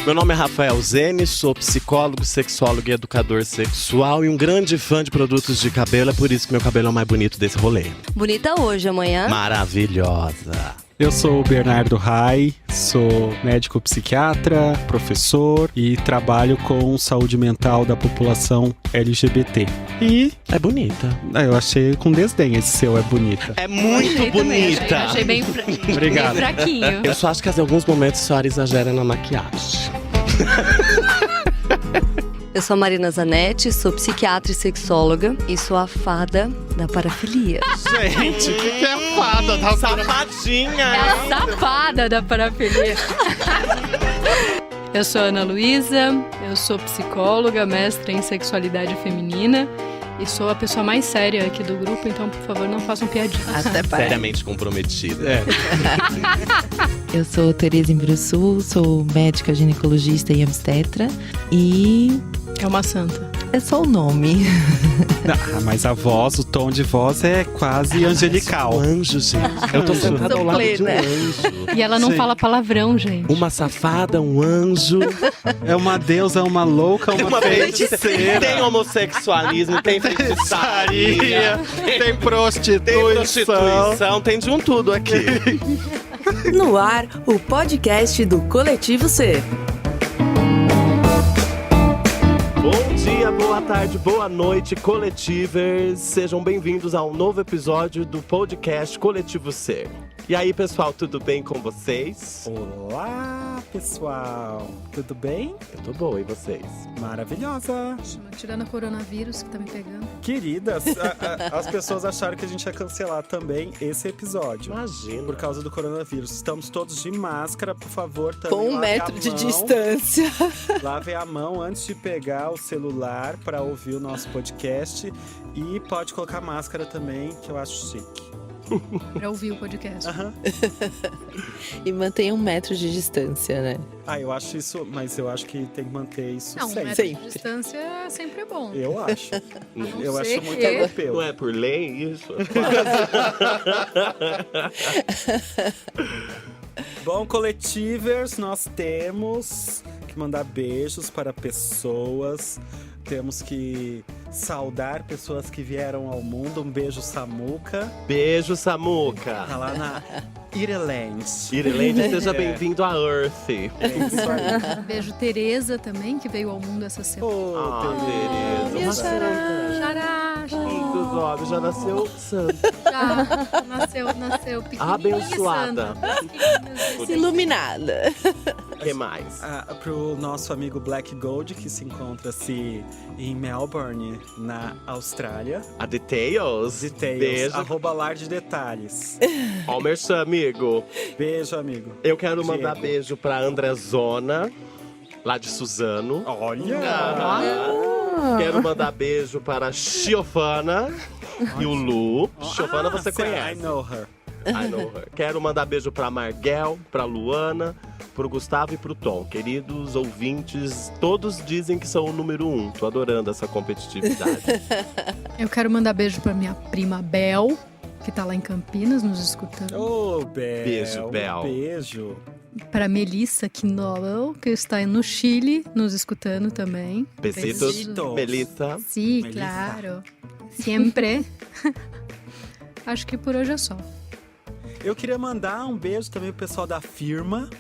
Meu nome é Rafael Zene, sou psicólogo, sexólogo e educador sexual e um grande fã de produtos de cabelo. É por isso que meu cabelo é o mais bonito desse rolê. Bonita hoje, amanhã. Maravilhosa. Eu sou o Bernardo Rai, sou médico psiquiatra, professor e trabalho com saúde mental da população LGBT. E É bonita. eu achei com desdém esse seu é bonita. É muito bonita. Achei bem, Obrigado. bem fraquinho. Eu só acho que em alguns momentos a senhora exagera na maquiagem. Eu sou a Marina Zanetti, sou psiquiatra e sexóloga e sou a fada da parafilia. Gente, o que é fada da safadinha? É a safada da parafilia. Eu sou a Ana Luísa, eu sou psicóloga, mestra em sexualidade feminina e sou a pessoa mais séria aqui do grupo, então, por favor, não façam piadinhas. Até parece. Seriamente comprometida. É. Eu sou Tereza Imbruçu, sou médica ginecologista e obstetra e É uma santa. é só o nome. Mas a voz, o tom de voz é quase angelical. Um anjo, gente. Eu tô sentada ao lado de um Plena. anjo. E ela não Sim. fala palavrão, gente. Uma safada, um anjo. É uma deusa, uma louca, uma feiticeira. Tem homossexualismo, tem feitiçaria, Tem prostituição. tem prostituição, tem de um tudo aqui. No ar, o podcast do Coletivo C. Bom dia, boa tarde, boa noite, coletivers. Sejam bem-vindos a um novo episódio do podcast Coletivo C. E aí, pessoal, tudo bem com vocês? Olá, pessoal. Tudo bem? Eu tô boa, e vocês? Maravilhosa. Tirando o coronavírus que tá me pegando. Queridas, as pessoas acharam que a gente ia cancelar também esse episódio. Imagina. Por causa do coronavírus. Estamos todos de máscara, por favor, também. Com 1 lavem metro a de mão. distância. Lavem a mão antes de pegar o celular para ouvir o nosso podcast. E pode colocar máscara também, que eu acho chique. Pra ouvir o podcast. Aham. E mantenha 1 metro de distância, né? Eu acho isso, mas eu acho que tem que manter isso Não, um sempre. metro de Sempre. distância sempre é bom. Eu acho. Eu sei acho muito que- europeu. Não é por lei isso? Bom, coletivers, nós temos que mandar beijos para pessoas. Temos que saudar pessoas que vieram ao mundo. Um beijo, Samuca. Beijo, Samuca. Tá lá na Ireland. Irilene, seja É. bem-vindo a Earth. É isso aí. Beijo Tereza também, que veio ao mundo essa semana. Ô, Ah, Tereza. minha uma xará. Xará, Dos homens, já nasceu santo. já nasceu pequenininha Abençoada. santa. Iluminada. O que mais? Pro nosso amigo Black Gold, que se encontra-se em Melbourne, na Austrália. A Details. Details, Beijo. @lar de detalhes. Ó, o merchan, amigo. Beijo, amigo. Eu quero mandar Diego. beijo pra Andrezona, lá de Suzano. Olha! Quero mandar beijo para a Chiofana e o Lu. Chiofana você I conhece. know her. I know her. Quero mandar beijo pra Marguel, pra Luana, pro Gustavo e pro Tom. Queridos ouvintes, todos dizem que são o número 1. Tô adorando essa competitividade. Eu quero mandar beijo pra minha prima Bel, que tá lá em Campinas nos escutando. Ô, Bel. Beijo, Bel. Beijo. Pra Melissa Knoll, que está no Chile nos escutando também. Besitos, Besitos. Melissa. Sim, Melissa. claro. Sempre. Acho que por hoje é só. Eu queria mandar um beijo também pro pessoal da firma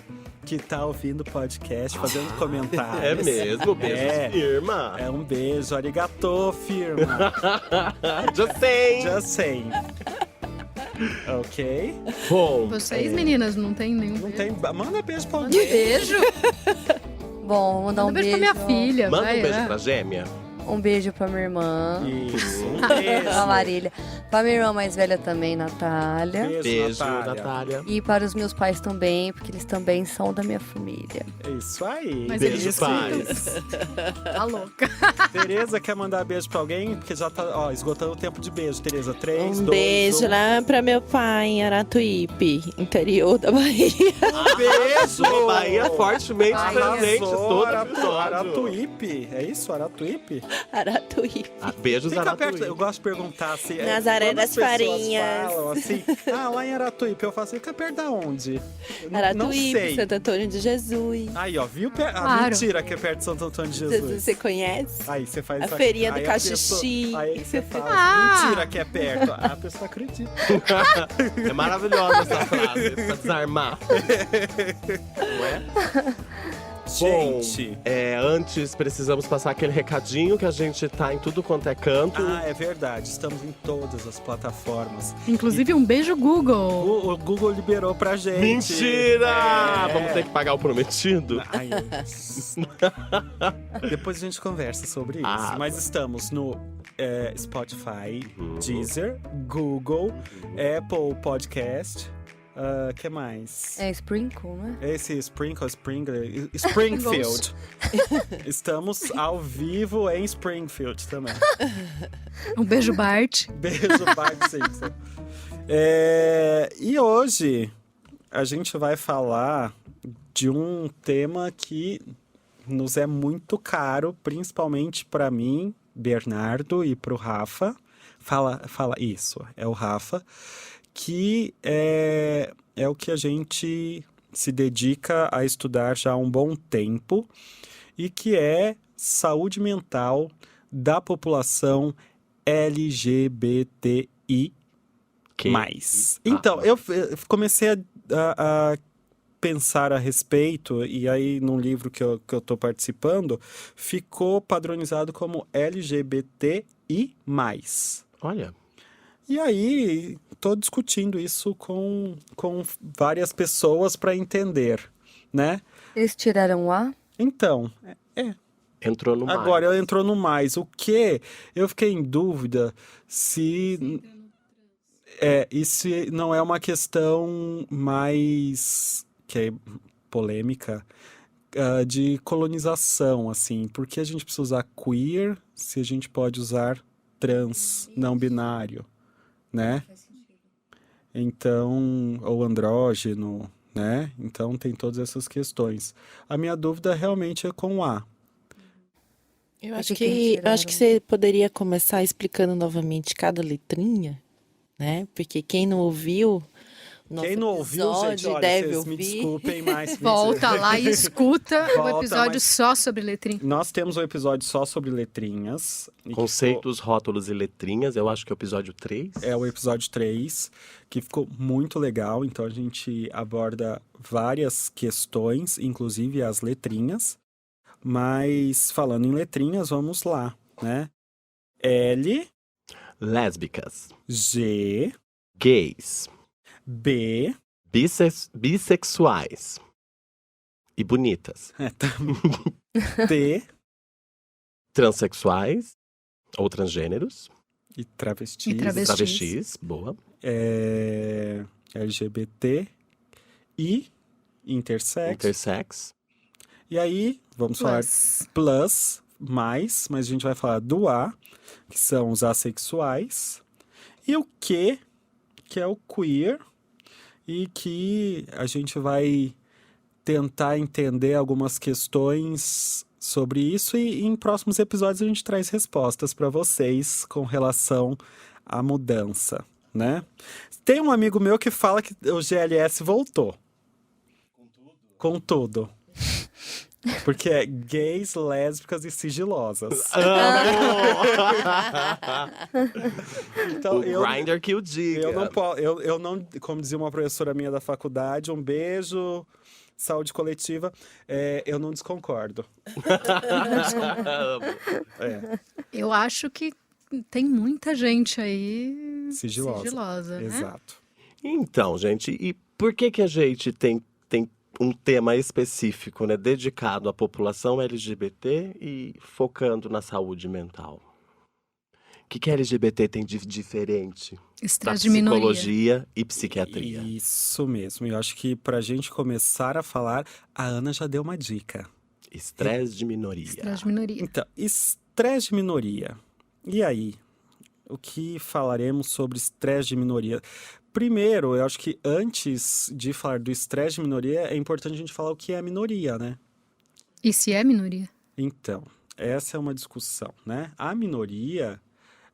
que tá ouvindo o podcast, fazendo comentários. É mesmo, beijo, É. firma. É um beijo. Arigato, firma. Just saying. Just saying. Ok? Bom, Vocês, meninas, não tem nenhum Não beijo? tem... Manda beijo pra Manda alguém. beijo. Bom, vou mandar Manda um beijo pra minha filha. manda vai, um beijo é. pra gêmea. Um beijo pra minha irmã, Isso. Um pra beijo. Marília. Pra minha irmã mais velha também, Natália. Beijo, Natália. Natália. E para os meus pais também, porque eles também são da minha família. Isso aí. Mas Beijo, eles pais. Tá louca. Tereza quer mandar beijo pra alguém? Porque já tá, esgotando o tempo de beijo. Tereza, 3, 2, 1. Beijo lá pra meu pai em Aratuípe, interior da Bahia. Beijo! Bahia fortemente Bahia. presente Arrasou, todo Aratu- episódio. Aratuípe. É isso? Aratuípe? Aratuípe. Beijos, Fica Aratuípe. perto, eu gosto de perguntar se Nazaré quando as das pessoas Farinhas. falam assim, lá em Aratuípe, eu faço, fica perto da onde? Não Aratuípe, sei. Santo Antônio de Jesus. Aí, ó, viu? Claro. Mentira que é perto de Santo Antônio de Jesus. Você conhece? Aí você faz A isso feirinha do aí Caxixi. Aí você fala, Ah! mentira que é perto. A pessoa acredita. É maravilhosa essa frase, pra desarmar. Não é? Gente. Bom, antes precisamos passar aquele recadinho que a gente tá em tudo quanto é canto. É verdade. Estamos em todas as plataformas. Inclusive, um beijo, Google. O Google liberou pra gente. Mentira! É. Vamos ter que pagar o prometido? Ai, depois a gente conversa sobre isso. Ah, Mas estamos no Spotify, Uhum. Deezer, Google, Apple Podcast. Que mais? É Sprinkle, né? Esse Springfield. Estamos ao vivo em Springfield também. Um beijo, Bart. Beijo, Bart Simpson. E hoje a gente vai falar de um tema que nos é muito caro, principalmente para mim, Bernardo, e para o Rafa. Fala isso, é o Rafa, que é o que a gente se dedica a estudar já há um bom tempo e que é saúde mental da população LGBTI+. Então, eu comecei a pensar a respeito, e aí num livro que eu tô participando, ficou padronizado como LGBTI+. Olha. E aí, tô discutindo isso com várias pessoas para entender, né? Eles tiraram o A? Então, Entrou no agora entrou no mais. O que? Eu fiquei em dúvida se não é uma questão mais que é polêmica de colonização, assim. Por que a gente precisa usar queer se a gente pode usar trans, não binário, né? Então, ou andrógeno, né? Então tem todas essas questões. A minha dúvida realmente é com o A. Eu acho acho que que você poderia começar explicando novamente cada letrinha, né? Porque quem não ouviu, nosso Quem não ouviu, gente, episódio olha, deve vocês me ouvir. desculpem, mas... Volta lá e escuta o Volta, episódio mas- só sobre letrinha. Nós temos um episódio só sobre letrinhas. e que Conceitos, rótulos e letrinhas, eu acho que é o episódio 3. É o episódio 3, que ficou muito legal. Então a gente aborda várias questões, inclusive as letrinhas. Mas falando em letrinhas, vamos lá, né? L, Lésbicas, G, gays, B, bissexuais e bonitas, T transexuais ou transgêneros, e travestis. E travestis, boa, LGBT e intersex. intersex, E aí, vamos falar plus, mais, mas a gente vai falar do A, que são os assexuais, e o Q, que é o queer, e que a gente vai tentar entender algumas questões sobre isso, e em próximos episódios a gente traz respostas para vocês com relação à mudança, né? Tem um amigo meu que fala que o GLS voltou. Com tudo. Porque é gays, lésbicas e sigilosas. Então, o Grindr que o diga. eu não, como dizia uma professora minha da faculdade, um beijo, saúde coletiva, eu não desconcordo. Eu acho que tem muita gente aí Sigilosa. né? Exato. Então, gente, e por que a gente tem um tema específico, né, dedicado à população LGBT e focando na saúde mental? O que LGBT tem de diferente da Estresse de minoria. psicologia e psiquiatria? Isso mesmo. Eu acho que pra gente começar a falar, a Ana já deu uma dica. Estresse de minoria. Estresse de minoria. Então, estresse de minoria. E aí? O que falaremos sobre estresse de minoria? Primeiro, eu acho que antes de falar do estresse de minoria, é importante a gente falar o que é minoria, né? E se é minoria? Então, essa é uma discussão, né? A minoria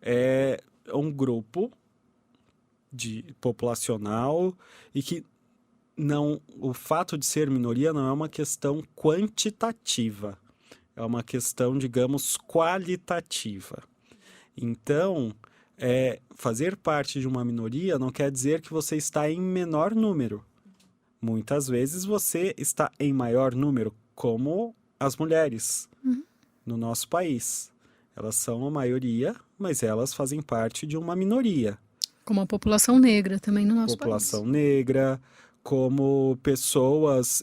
é um grupo populacional e que o fato de ser minoria não é uma questão quantitativa, é uma questão, digamos, qualitativa. Então, fazer parte de uma minoria não quer dizer que você está em menor número. Muitas vezes você está em maior número, como as mulheres no nosso país. Elas são a maioria, mas elas fazem parte de uma minoria. Como a população negra também no nosso População país. negra, como pessoas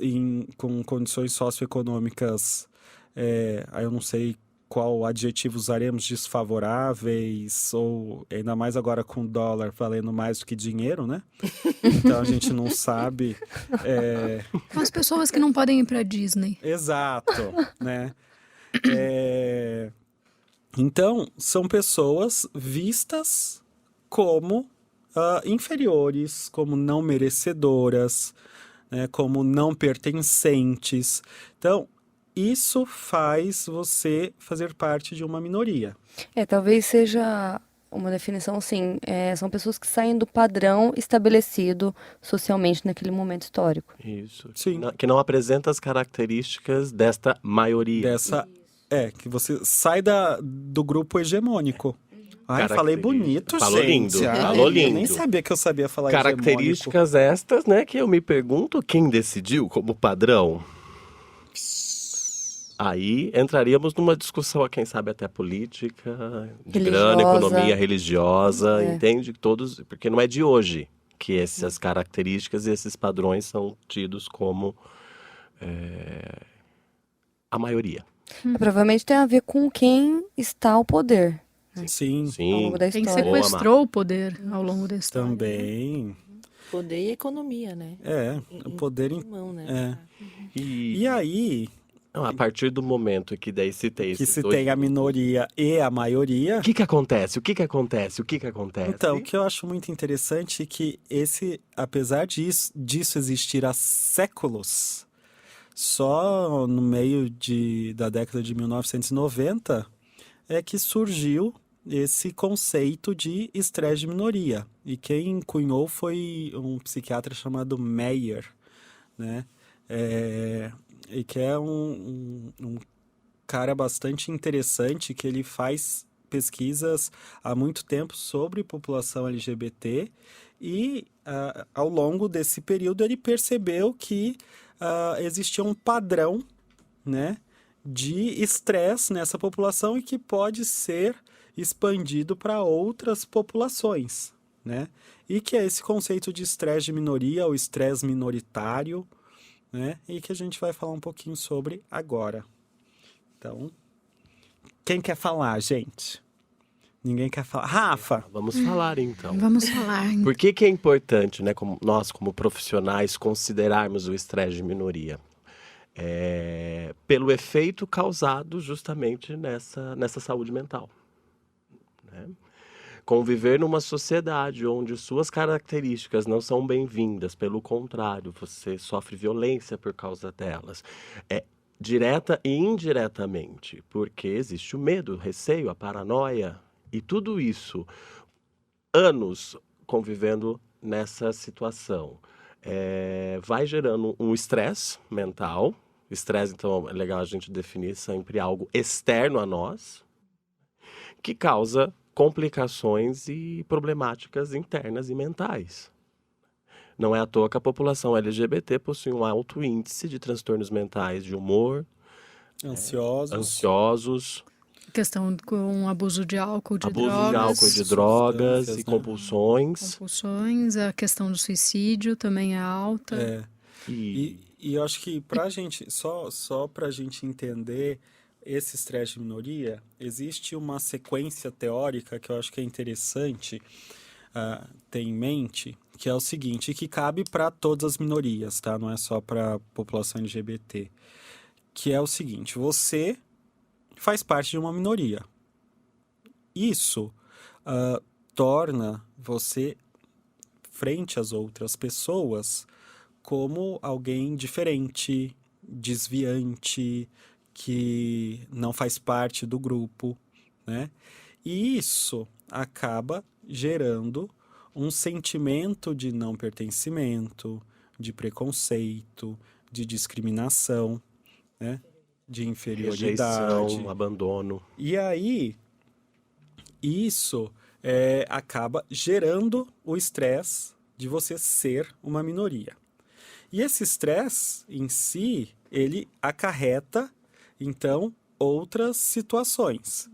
com condições socioeconômicas, eu não sei qual adjetivo usaremos, desfavoráveis, ou ainda mais agora com o dólar valendo mais do que dinheiro, né? Então a gente não sabe. As pessoas que não podem ir pra Disney. Exato, né? Então, são pessoas vistas como inferiores, como não merecedoras, né? Como não pertencentes. Então, isso faz você fazer parte de uma minoria. Talvez seja uma definição assim, são pessoas que saem do padrão estabelecido socialmente naquele momento histórico. Isso. Sim. Que não apresenta as características desta maioria. Que você sai do grupo hegemônico. Ai, falei bonito, Falou gente. lindo, Ai, falou eu lindo. nem sabia que eu sabia falar Características estas, né, que eu me pergunto quem decidiu como padrão. Aí entraríamos numa discussão, quem sabe até política, de grana, economia religiosa, entende? Todos, porque não é de hoje que essas características e esses padrões são tidos como a maioria. Provavelmente tem a ver com quem está ao poder. Sim, Ao longo da Quem história. sequestrou o poder ao longo da história. também. Poder e economia, né? O poder em mão, né? E aí, a partir do momento que daí se tem que esses se dois... tem a minoria e a maioria. O que acontece? O que acontece? Então, o que eu acho muito interessante é que apesar disso existir há séculos, só no meio da década de 1990 é que surgiu esse conceito de estresse de minoria. E quem cunhou foi um psiquiatra chamado Meyer, né? E que é um cara bastante interessante, que ele faz pesquisas há muito tempo sobre população LGBT e ao longo desse período ele percebeu que existia um padrão, né, de estresse nessa população e que pode ser expandido para outras populações, né? E que é esse conceito de estresse de minoria ou estresse minoritário, né? E que a gente vai falar um pouquinho sobre agora. Então, quem quer falar, gente? Ninguém quer falar. Rafa! Vamos falar, então. Vamos falar. Por que é importante, né, nós, como profissionais, considerarmos o estresse de minoria? Pelo efeito causado justamente nessa saúde mental. Né? Conviver numa sociedade onde suas características não são bem-vindas, pelo contrário, você sofre violência por causa delas. Direta e indiretamente, porque existe o medo, o receio, a paranoia e tudo isso, anos convivendo nessa situação, vai gerando um estresse mental. Estresse, então, é legal a gente definir sempre algo externo a nós, que causa complicações e problemáticas internas e mentais. Não é à toa que a população LGBT possui um alto índice de transtornos mentais de humor, ansiosos, Questão com abuso de álcool, de drogas substâncias, e né? compulsões. A questão do suicídio também é alta. E eu acho que pra gente, só pra gente entender esse estresse de minoria, existe uma sequência teórica que eu acho que é interessante ter em mente, que é o seguinte, que cabe para todas as minorias, tá? Não é só para a população LGBT. Que é o seguinte, você faz parte de uma minoria. Isso torna você, frente às outras pessoas, como alguém diferente, desviante, que não faz parte do grupo, né? E isso acaba gerando um sentimento de não pertencimento, de preconceito, de discriminação, né? De inferioridade. Rejeição, abandono. E aí, isso acaba gerando o estresse de você ser uma minoria. E esse estresse em si, ele acarreta, então, outras situações.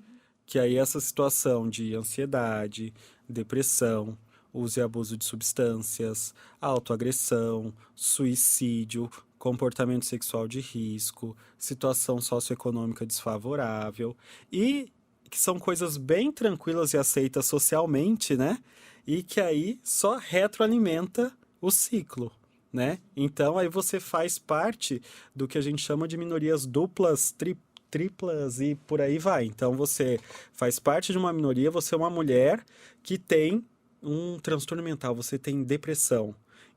Que aí essa situação de ansiedade, depressão, uso e abuso de substâncias, autoagressão, suicídio, comportamento sexual de risco, situação socioeconômica desfavorável, e que são coisas bem tranquilas e aceitas socialmente, né? E que aí só retroalimenta o ciclo, né? Então aí você faz parte do que a gente chama de minorias duplas, triplas e por aí vai. Então você faz parte de uma minoria, você é uma mulher que tem um transtorno mental, você tem depressão.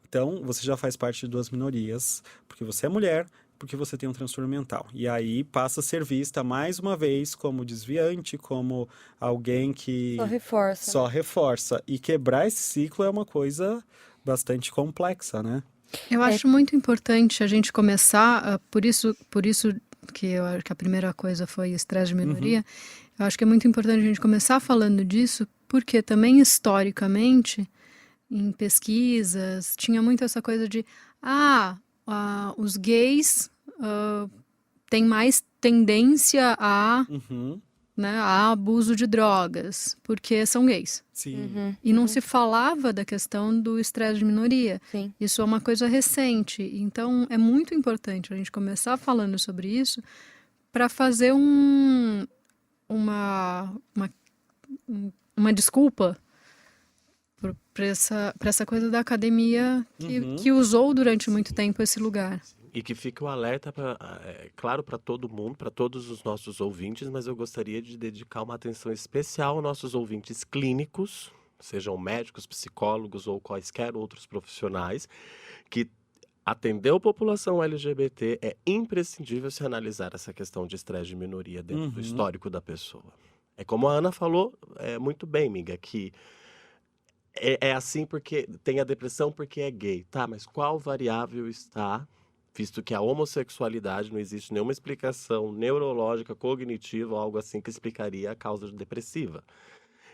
Então, você já faz parte de duas minorias, porque você é mulher, porque você tem um transtorno mental. E aí passa a ser vista mais uma vez como desviante, como alguém que Só reforça. só reforça. E quebrar esse ciclo é uma coisa bastante complexa, né? Eu acho muito importante a gente começar, por isso que eu acho que a primeira coisa foi estresse de minoria. Eu acho que é muito importante a gente começar falando disso, porque também historicamente, em pesquisas, tinha muito essa coisa de os gays têm mais tendência né, a abuso de drogas, porque são gays. Sim. E não se falava da questão do estresse de minoria. Sim. Isso é uma coisa recente. Então, é muito importante a gente começar falando sobre isso para fazer uma desculpa para essa coisa da academia que usou durante muito tempo esse lugar. E que fique o alerta, claro, para todo mundo, para todos os nossos ouvintes, mas eu gostaria de dedicar uma atenção especial aos nossos ouvintes clínicos, sejam médicos, psicólogos ou quaisquer outros profissionais, que atender a população LGBT é imprescindível se analisar essa questão de estresse de minoria dentro do histórico da pessoa. É como a Ana falou muito bem, amiga, que é assim porque tem a depressão porque é gay. Tá, mas qual variável está, visto que a homossexualidade não existe nenhuma explicação neurológica, cognitiva ou algo assim que explicaria a causa depressiva.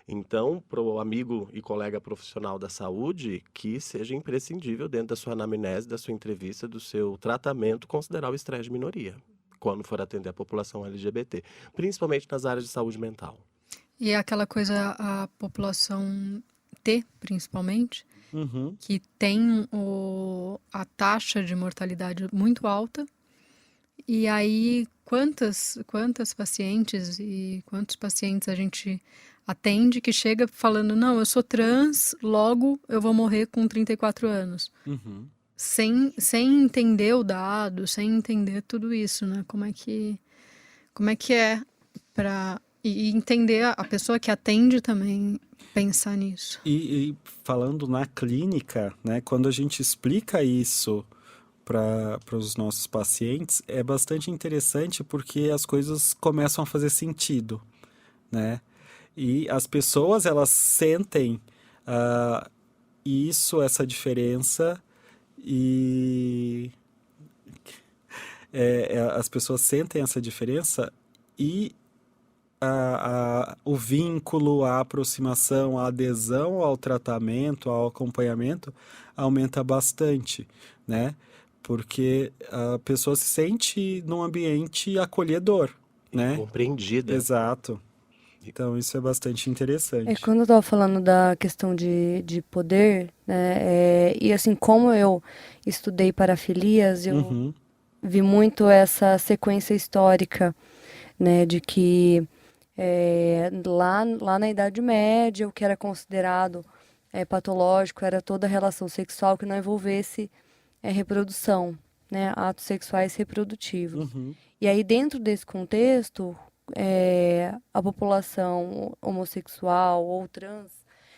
Então, para o amigo e colega profissional da saúde, que seja imprescindível dentro da sua anamnese, da sua entrevista, do seu tratamento, considerar o estresse de minoria, quando for atender a população LGBT, principalmente nas áreas de saúde mental. E é aquela coisa, a população T, principalmente, que tem a taxa de mortalidade muito alta. E aí, quantas pacientes e quantos pacientes a gente atende que chega falando, não, eu sou trans, logo eu vou morrer com 34 anos. Sem entender o dado, sem entender tudo isso, né? Como é que é para... E entender a pessoa que atende também pensar nisso. E falando na clínica, né, quando a gente explica isso para os nossos pacientes, é bastante interessante porque as coisas começam a fazer sentido, né? E as pessoas, elas sentem essa diferença e... as pessoas sentem essa diferença e o vínculo, a aproximação, a adesão ao tratamento, ao acompanhamento aumenta bastante, né? Porque a pessoa se sente num ambiente acolhedor, né? Compreendida. Exato. Então, isso é bastante interessante. Quando eu estava falando da questão de poder, né, e assim, como eu estudei parafilias, eu vi muito essa sequência histórica, né, de que lá na Idade Média, o que era considerado patológico era toda relação sexual que não envolvesse reprodução, né, atos sexuais reprodutivos. E aí, dentro desse contexto, a população homossexual ou trans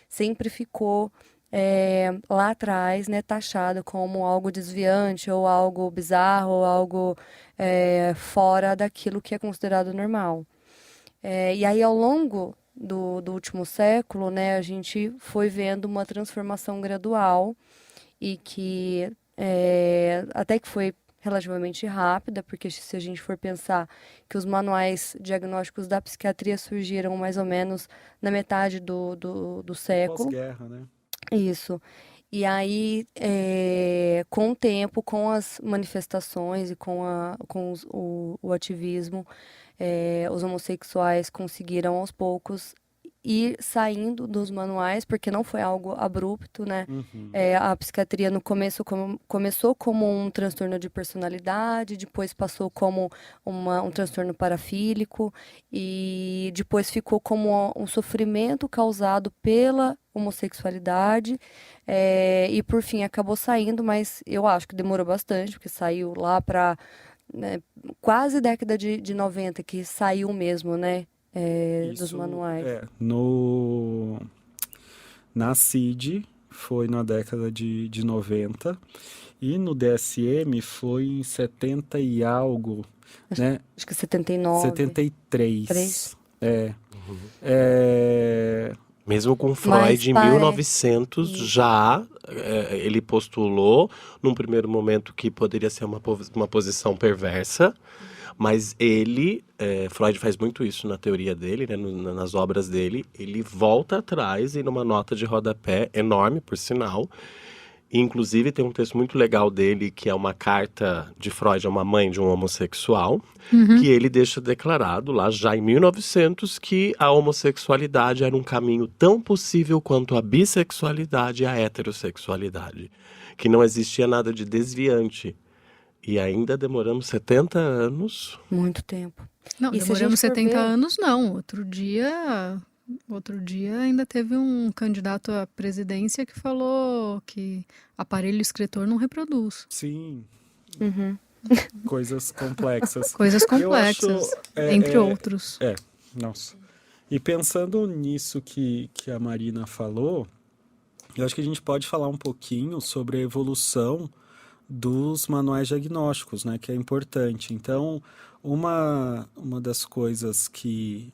sempre ficou lá atrás, né, taxado como algo desviante ou algo bizarro ou algo fora daquilo que é considerado normal. E aí, ao longo do último século, né, a gente foi vendo uma transformação gradual e que até que foi relativamente rápida, porque se a gente for pensar que os manuais diagnósticos da psiquiatria surgiram mais ou menos na metade do século. Pós-guerra, né? Isso. E aí, com o tempo, com as manifestações e com o ativismo, os homossexuais conseguiram aos poucos ir saindo dos manuais, porque não foi algo abrupto, né? A psiquiatria no começo começou como um transtorno de personalidade, depois passou como um transtorno parafílico e depois ficou como um sofrimento causado pela homossexualidade e por fim acabou saindo, mas eu acho que demorou bastante, porque saiu lá para quase década de 90 que saiu mesmo, né? Dos manuais. Na CID foi na década de 90 e no DSM foi em 70 e algo, né? Acho que 79. 73. 3? Mesmo com Freud, em 1900, já ele postulou, num primeiro momento, que poderia ser uma posição perversa, mas Freud faz muito isso na teoria dele, né, nas obras dele, ele volta atrás e numa nota de rodapé, enorme, por sinal, inclusive tem um texto muito legal dele, que é uma carta de Freud a uma mãe de um homossexual, que ele deixa declarado lá, já em 1900, que a homossexualidade era um caminho tão possível quanto a bissexualidade e a heterossexualidade, que não existia nada de desviante. E ainda demoramos 70 anos. Muito tempo. Não, E se a demoramos gente for 70 ver- anos, não. Outro dia ainda teve um candidato à presidência que falou que aparelho escritor não reproduz. Sim, Uhum. coisas complexas. Coisas Eu complexas, acho, entre outros. Nossa. E pensando nisso que a Marina falou, eu acho que a gente pode falar um pouquinho sobre a evolução dos manuais diagnósticos, né, que é importante. Então, uma das coisas que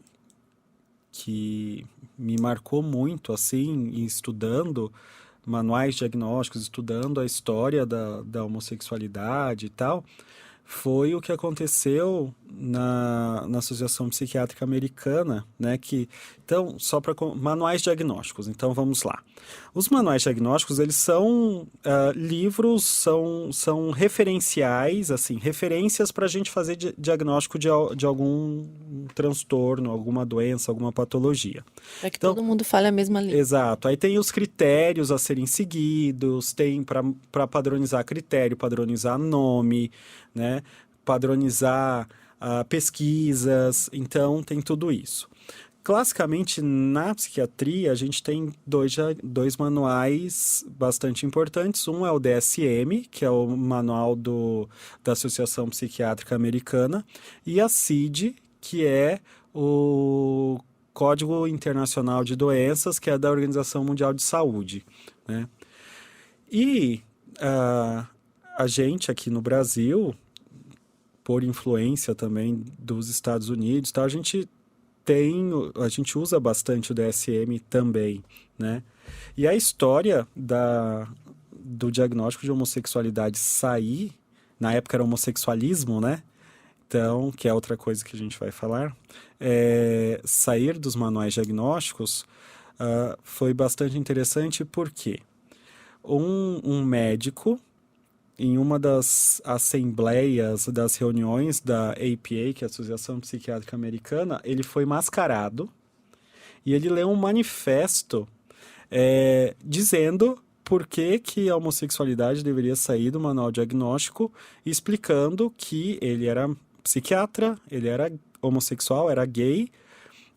me marcou muito, assim, estudando manuais diagnósticos, estudando a história da homossexualidade e tal, foi o que aconteceu na Associação Psiquiátrica Americana, né? Então, só para manuais diagnósticos. Então, vamos lá. Os manuais diagnósticos, eles são livros, são referenciais, assim, referências para a gente fazer diagnóstico de algum transtorno, alguma doença, alguma patologia. Para que Então, todo mundo fale a mesma língua. Exato. Aí tem os critérios a serem seguidos, tem para padronizar critério, padronizar nome, né? Padronizar pesquisas, então tem tudo isso. Classicamente, na psiquiatria, a gente tem dois manuais bastante importantes. Um é o DSM, que é o manual da Associação Psiquiátrica Americana, e a CID, que é o Código Internacional de Doenças, que é da Organização Mundial de Saúde, né? E a gente aqui no Brasil, por influência também dos Estados Unidos, tá? A gente usa bastante o DSM também, né? E a história do diagnóstico de homossexualidade sair, na época era homossexualismo, né? Então, que é outra coisa que a gente vai falar, sair dos manuais diagnósticos foi bastante interessante porque um médico, em uma das assembleias, das reuniões da APA, que é a Associação Psiquiátrica Americana, ele foi mascarado e ele leu um manifesto dizendo por que a homossexualidade deveria sair do manual diagnóstico, explicando que ele era psiquiatra, ele era homossexual, era gay,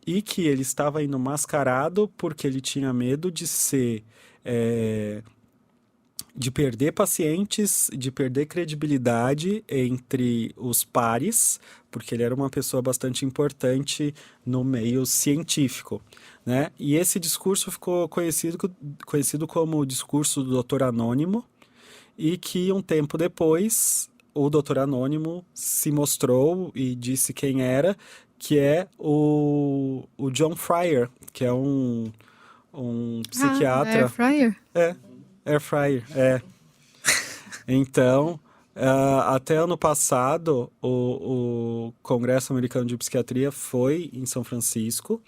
e que ele estava indo mascarado porque ele tinha medo de ser de perder pacientes, de perder credibilidade entre os pares, porque ele era uma pessoa bastante importante no meio científico, né? E esse discurso ficou conhecido como o discurso do Dr. Anônimo, e que um tempo depois o Dr. Anônimo se mostrou e disse quem era, que é o John Fryer, que é um psiquiatra. Air fryer? Air fryer, Então, até ano passado, o Congresso Americano de Psiquiatria foi em São Francisco,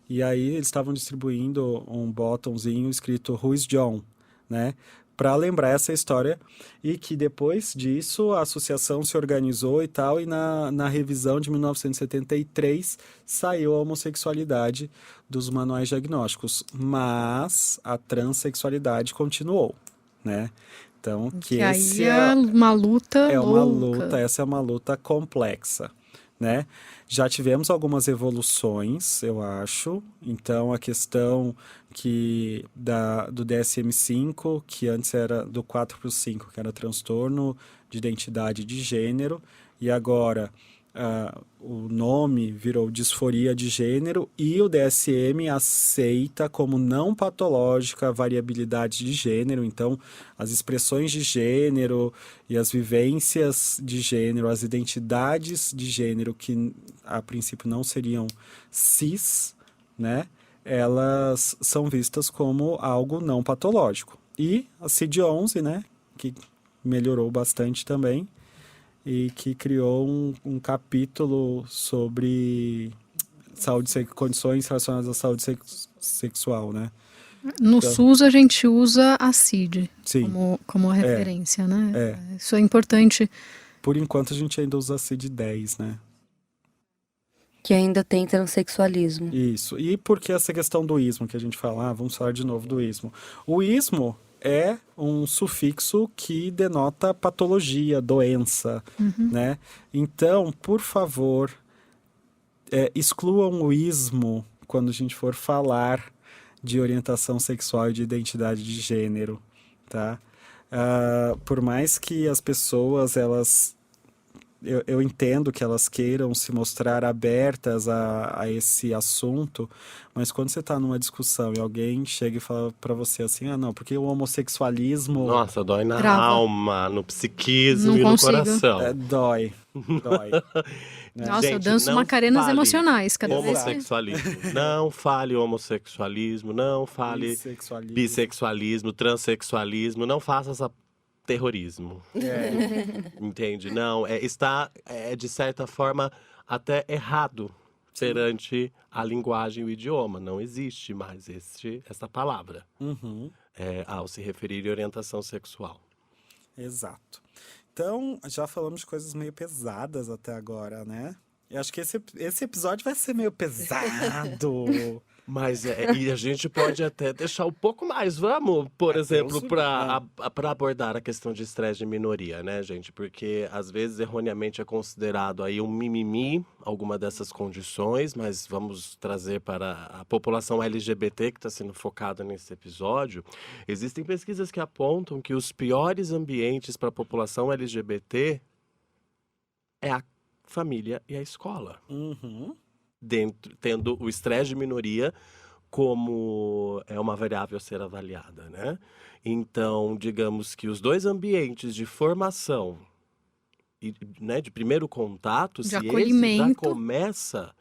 e aí eles estavam distribuindo um botãozinho escrito Who is John, né? Para lembrar essa história, e que depois disso a associação se organizou e tal, e na revisão de 1973 saiu a homossexualidade dos manuais diagnósticos, mas a transexualidade continuou, né? Então, que esse aí é uma luta uma louca. luta, essa é uma luta complexa, né? Já tivemos algumas evoluções, eu acho. Então, a questão do DSM-5, que antes era do 4 para o 5, que era transtorno de identidade de gênero, e agora o nome virou disforia de gênero, e o DSM aceita como não patológica a variabilidade de gênero. Então, as expressões de gênero e as vivências de gênero, as identidades de gênero que a princípio não seriam cis, né? Elas são vistas como algo não patológico. E a CID-11, né? Que melhorou bastante também, e que criou um capítulo sobre condições relacionadas à saúde sexual, né? No SUS a gente usa a CID Sim. como referência, né? Isso é importante. Por enquanto a gente ainda usa a CID-10, né? Que ainda tem transexualismo. Isso. E por que essa questão do ismo que a gente fala? Vamos falar de novo do ismo. O ismo é um sufixo que denota patologia, doença, né? Então, por favor, excluam o ismo quando a gente for falar de orientação sexual e de identidade de gênero, tá? Por mais que as pessoas, eu entendo que elas queiram se mostrar abertas a esse assunto, mas quando você está numa discussão e alguém chega e fala para você assim, não, porque o homossexualismo... Nossa, dói na Trava. alma, no psiquismo Não e no consigo. coração. Dói. Nossa, eu Gente, danço não macarenas fale emocionais cada vez. homossexualismo. Não fale homossexualismo, não fale bissexualismo, transexualismo, não faça essa terrorismo. Entende? Não, está de certa forma até errado perante a linguagem e o idioma. Não existe mais essa palavra ao se referir à orientação sexual. Exato. Então, já falamos de coisas meio pesadas até agora, né? Eu acho que esse episódio vai ser meio pesado. Mas e a gente pode até deixar um pouco mais, vamos, por exemplo, para abordar a questão de estresse de minoria, né, gente? Porque às vezes erroneamente é considerado aí um mimimi, alguma dessas condições, mas vamos trazer para a população LGBT que está sendo focada nesse episódio. Existem pesquisas que apontam que os piores ambientes para a população LGBT é a família e a escola. Tendo o estresse de minoria como uma variável a ser avaliada, né? Então, digamos que os dois ambientes de formação e, né, de primeiro contato, De se acolhimento. esse já começa,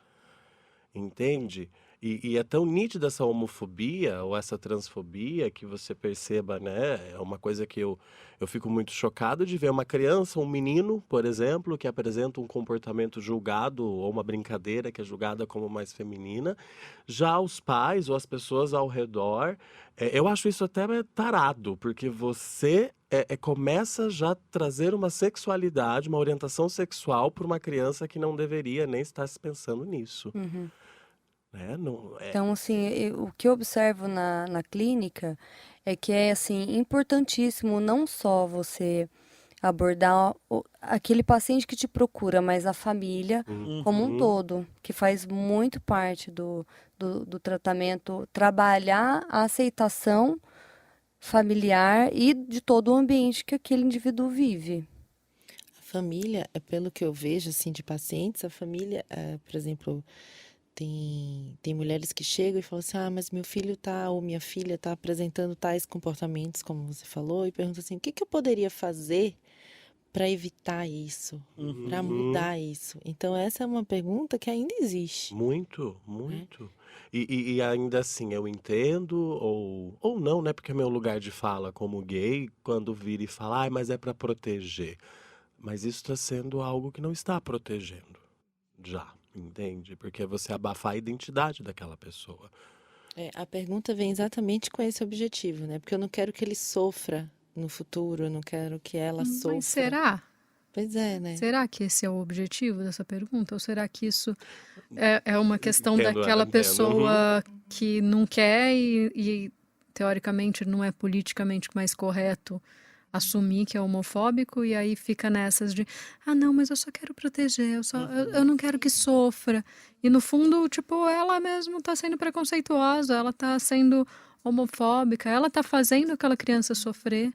entende? E é tão nítida essa homofobia ou essa transfobia que você perceba, né? É uma coisa que eu fico muito chocado de ver uma criança, um menino, por exemplo, que apresenta um comportamento julgado ou uma brincadeira que é julgada como mais feminina. Já os pais ou as pessoas ao redor, eu acho isso até tarado, porque você começa já a trazer uma sexualidade, uma orientação sexual para uma criança que não deveria nem estar se pensando nisso. Então, assim, o que eu observo na clínica é que é, assim, importantíssimo não só você abordar aquele paciente que te procura, mas a família como um todo, que faz muito parte do tratamento, trabalhar a aceitação familiar e de todo o ambiente que aquele indivíduo vive. A família, pelo que eu vejo, assim, de pacientes, a família, por exemplo, tem mulheres que chegam e falam assim, mas meu filho ou minha filha tá apresentando tais comportamentos, como você falou, e perguntam assim, o que eu poderia fazer para evitar isso, para mudar isso? Então, essa é uma pergunta que ainda existe. Muito, muito. E ainda assim, eu entendo, ou não, né? Porque é meu lugar de fala como gay, quando vira e fala, mas é para proteger. Mas isso está sendo algo que não está protegendo já, entende? Porque é você abafar a identidade daquela pessoa. A pergunta vem exatamente com esse objetivo, né? Porque eu não quero que ele sofra no futuro, eu não quero que ela sofra. Mas será? Pois é, né? Será que esse é o objetivo dessa pergunta? Ou será que isso é uma questão Entendo, daquela entendo. pessoa que não quer e, teoricamente, não é politicamente mais correto assumir que é homofóbico e aí fica nessas de não, mas eu só quero proteger, eu não quero que sofra. E no fundo, tipo, ela mesmo tá sendo preconceituosa, ela tá sendo homofóbica, ela tá fazendo aquela criança sofrer.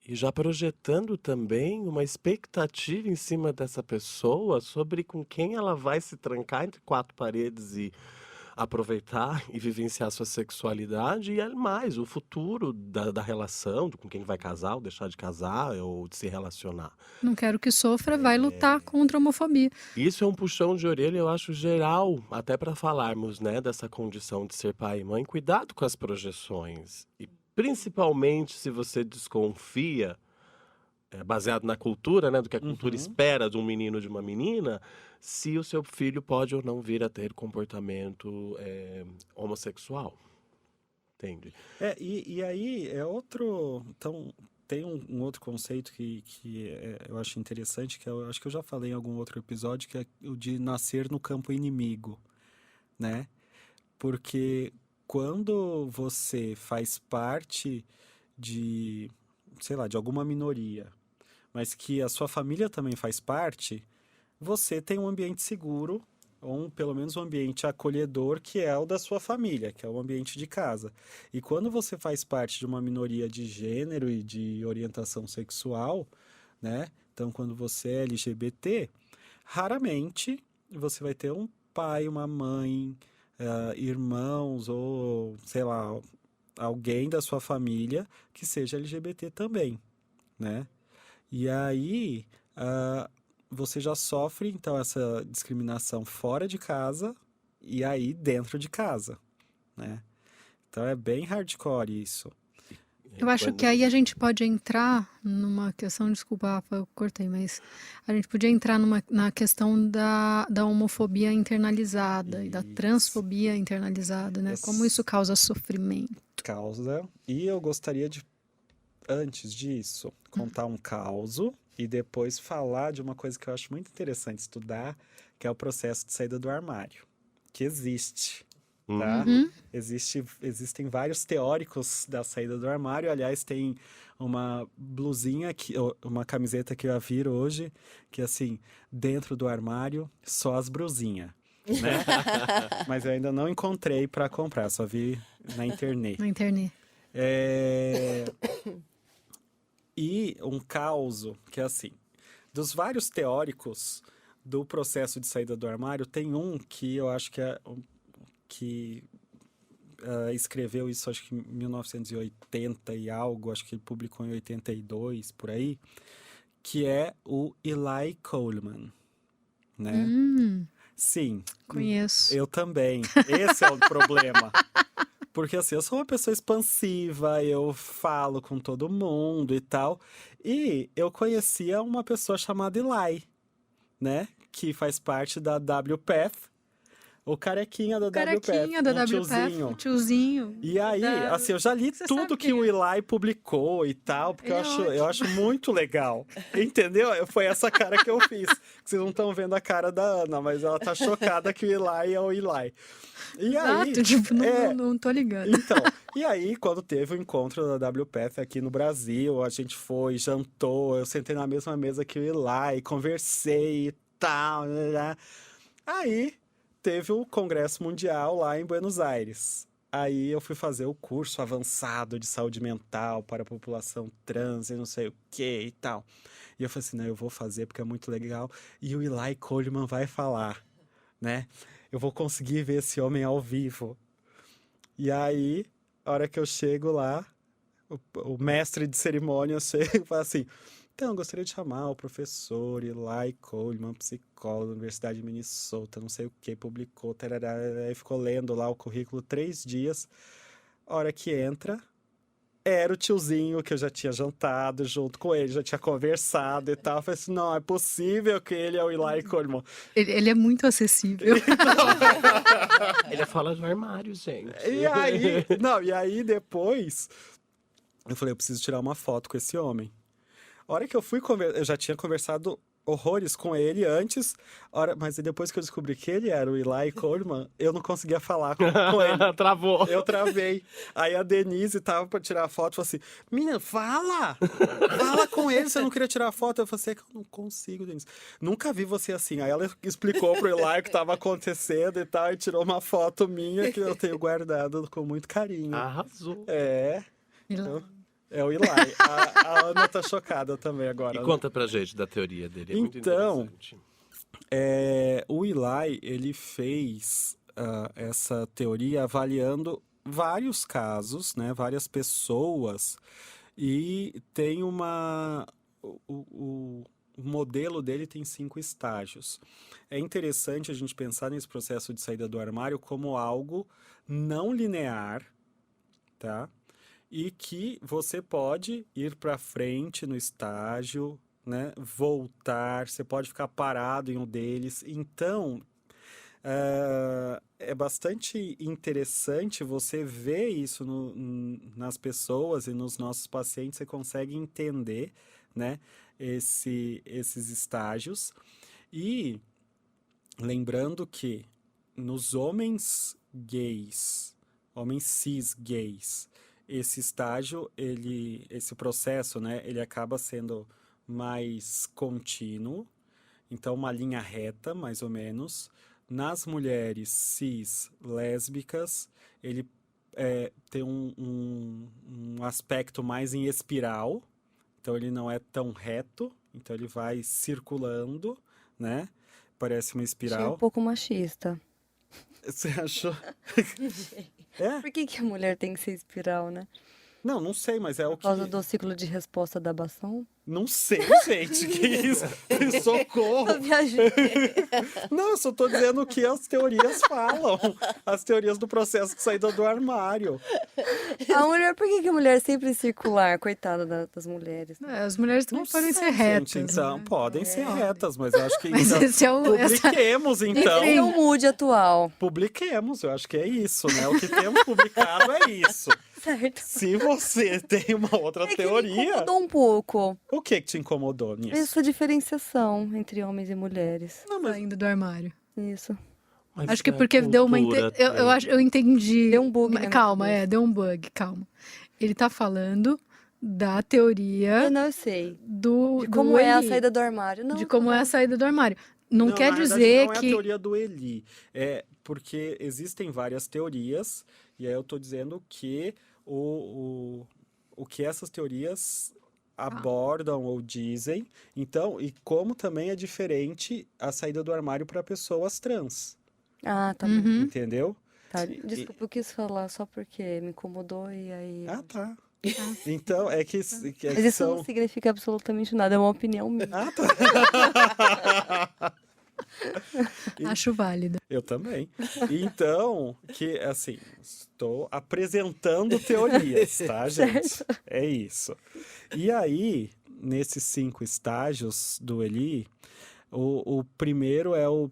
E já projetando também uma expectativa em cima dessa pessoa sobre com quem ela vai se trancar entre quatro paredes e aproveitar e vivenciar sua sexualidade e mais, o futuro da relação, com quem vai casar ou deixar de casar ou de se relacionar. Não quero que sofra, vai lutar contra a homofobia. Isso é um puxão de orelha, eu acho, geral, até para falarmos, né, dessa condição de ser pai e mãe. Cuidado com as projeções. E principalmente se você desconfia, baseado na cultura, né, do que a cultura espera de um menino ou de uma menina, se o seu filho pode ou não vir a ter comportamento homossexual. Entende? E aí é outro... Então, tem um outro conceito que eu acho interessante, que eu acho que eu já falei em algum outro episódio, que é o de nascer no campo inimigo, né? Porque quando você faz parte de, sei lá, de alguma minoria, mas que a sua família também faz parte, você tem um ambiente seguro, ou pelo menos um ambiente acolhedor, que é o da sua família, que é o ambiente de casa. E quando você faz parte de uma minoria de gênero e de orientação sexual, né? Então, quando você é LGBT, raramente você vai ter um pai, uma mãe, irmãos ou, sei lá, alguém da sua família que seja LGBT também, né? E aí, você já sofre, então, essa discriminação fora de casa e aí dentro de casa, né? Então, é bem hardcore isso. Eu acho que aí a gente pode entrar numa questão, desculpa, Rafa, eu cortei, mas a gente podia entrar na questão da homofobia internalizada e da transfobia internalizada, né? Como isso causa sofrimento. Causa. E eu gostaria de, antes disso, contar um caso e depois falar de uma coisa que eu acho muito interessante estudar, que é o processo de saída do armário, que existe. Tá? Existem vários teóricos da saída do armário. Aliás, tem uma blusinha, uma camiseta que eu vi hoje, que assim, dentro do armário, só as brusinhas, né? Mas eu ainda não encontrei para comprar, só vi na internet. Na internet. E um caso que é assim, dos vários teóricos do processo de saída do armário, tem um que eu acho que escreveu isso, acho que em 1980 e algo, acho que ele publicou em 82, por aí, que é o Eli Coleman, né? Sim. Conheço. Eu também. Esse é o problema. Porque assim, eu sou uma pessoa expansiva, eu falo com todo mundo e tal, e eu conhecia uma pessoa chamada Eli, né? Que faz parte da WPATH, o carequinha da WPATH, o tiozinho. E aí, assim, eu já li tudo que o Eli publicou e tal, porque eu acho muito legal. Entendeu? Foi essa cara que eu fiz. Vocês não estão vendo a cara da Ana, mas ela tá chocada que o Eli é o Eli. E aí, exato, tipo, não tô ligando. Então, e aí, quando teve o encontro da WPATH aqui no Brasil, a gente foi, jantou, eu sentei na mesma mesa que o Eli, conversei e tal, né? Aí teve o Congresso Mundial lá em Buenos Aires, Aí eu fui fazer o curso avançado de saúde mental para a população trans e não sei o que e tal. E eu falei assim, não, eu vou fazer porque é muito legal. E o Eli Coleman vai falar, né? Eu vou conseguir ver esse homem ao vivo. E aí, a hora que eu chego lá, o mestre de cerimônia chega e fala assim, então, eu gostaria de chamar o professor Eli Coleman, psicólogo da Universidade de Minnesota, não sei o que, publicou, tarará, aí ficou lendo lá o currículo 3 dias. A hora que entra, era o tiozinho que eu já tinha jantado junto com ele, já tinha conversado e tal. Eu falei assim, não, é possível que ele é o Eli Coleman. Ele é muito acessível. Ele é fora do armário, gente. E aí depois, eu falei, eu preciso tirar uma foto com esse homem. A hora que eu fui eu já tinha conversado horrores com ele antes, mas depois que eu descobri que ele era o Eli Coleman, eu não conseguia falar com ele. Travou. Eu travei. Aí a Denise tava pra tirar a foto e falou assim, menina, fala com ele, você não queria tirar a foto? Eu falei assim, é que eu não consigo, Denise. Nunca vi você assim. Aí ela explicou pro Eli o que tava acontecendo e tal, e tirou uma foto minha que eu tenho guardado com muito carinho. Arrasou. Então, é o Eli. A Ana tá chocada também agora. E conta pra gente da teoria dele, é muito Então, interessante. O Eli, ele fez essa teoria avaliando vários casos, né, várias pessoas, e tem o modelo dele tem 5 estágios. É interessante a gente pensar nesse processo de saída do armário como algo não linear, tá? E que você pode ir para frente no estágio, né? Voltar, você pode ficar parado em um deles. Então, é bastante interessante você ver isso nas pessoas e nos nossos pacientes. Você consegue entender, né? Esses estágios. E lembrando que nos homens gays, homens cis gays, esse estágio, esse processo, né, ele acaba sendo mais contínuo, então uma linha reta, mais ou menos. Nas mulheres cis lésbicas, ele tem um aspecto mais em espiral, então ele não é tão reto, então ele vai circulando, né? Parece uma Achei espiral. um pouco machista. Você achou? Por que a mulher tem que ser espiral, né? Não sei, mas é o Por que... causa do ciclo de resposta da Bação? Não sei, gente, que isso? Socorro! Eu viajei. Não, eu só tô dizendo o que as teorias falam. As teorias do processo de saída do armário. Por que a mulher é sempre circular? Coitada das mulheres. As mulheres também podem ser Gente, retas. então, né? podem ser retas, mas eu acho que... Mas então, esse é o... publiquemos, então. Esse é o mood atual. Publiquemos, eu acho que é isso, né? O que temos publicado é isso. Certo. Se você tem uma outra Me teoria... incomodou um pouco O que te incomodou nisso? essa diferenciação entre homens e mulheres. Não, mas... Saindo do armário. Isso. Mas Acho que é porque deu uma... cultura, Eu entendi. Deu um bug na minha Calma, cabeça. deu um bug, calma. Ele tá falando da teoria Eu não sei. do... De como do é a Eli. saída do armário. Não, De como é a saída do armário. Não quer na verdade, dizer não é que... a teoria do Eli. É porque existem várias teorias, e aí eu tô dizendo que o que essas teorias abordam ou dizem. Então, e como também é diferente a saída do armário para pessoas trans. Ah, tá bom. Uhum. Entendeu? Tá. Desculpa, eu quis falar só porque me incomodou e aí... Ah, tá. Então, é que Mas isso não significa absolutamente nada, é uma opinião minha. Ah, tá. Acho válido. Eu também. Então, que assim, estou apresentando teorias, tá, gente? É isso. E aí, nesses 5 estágios do Eli, o primeiro é o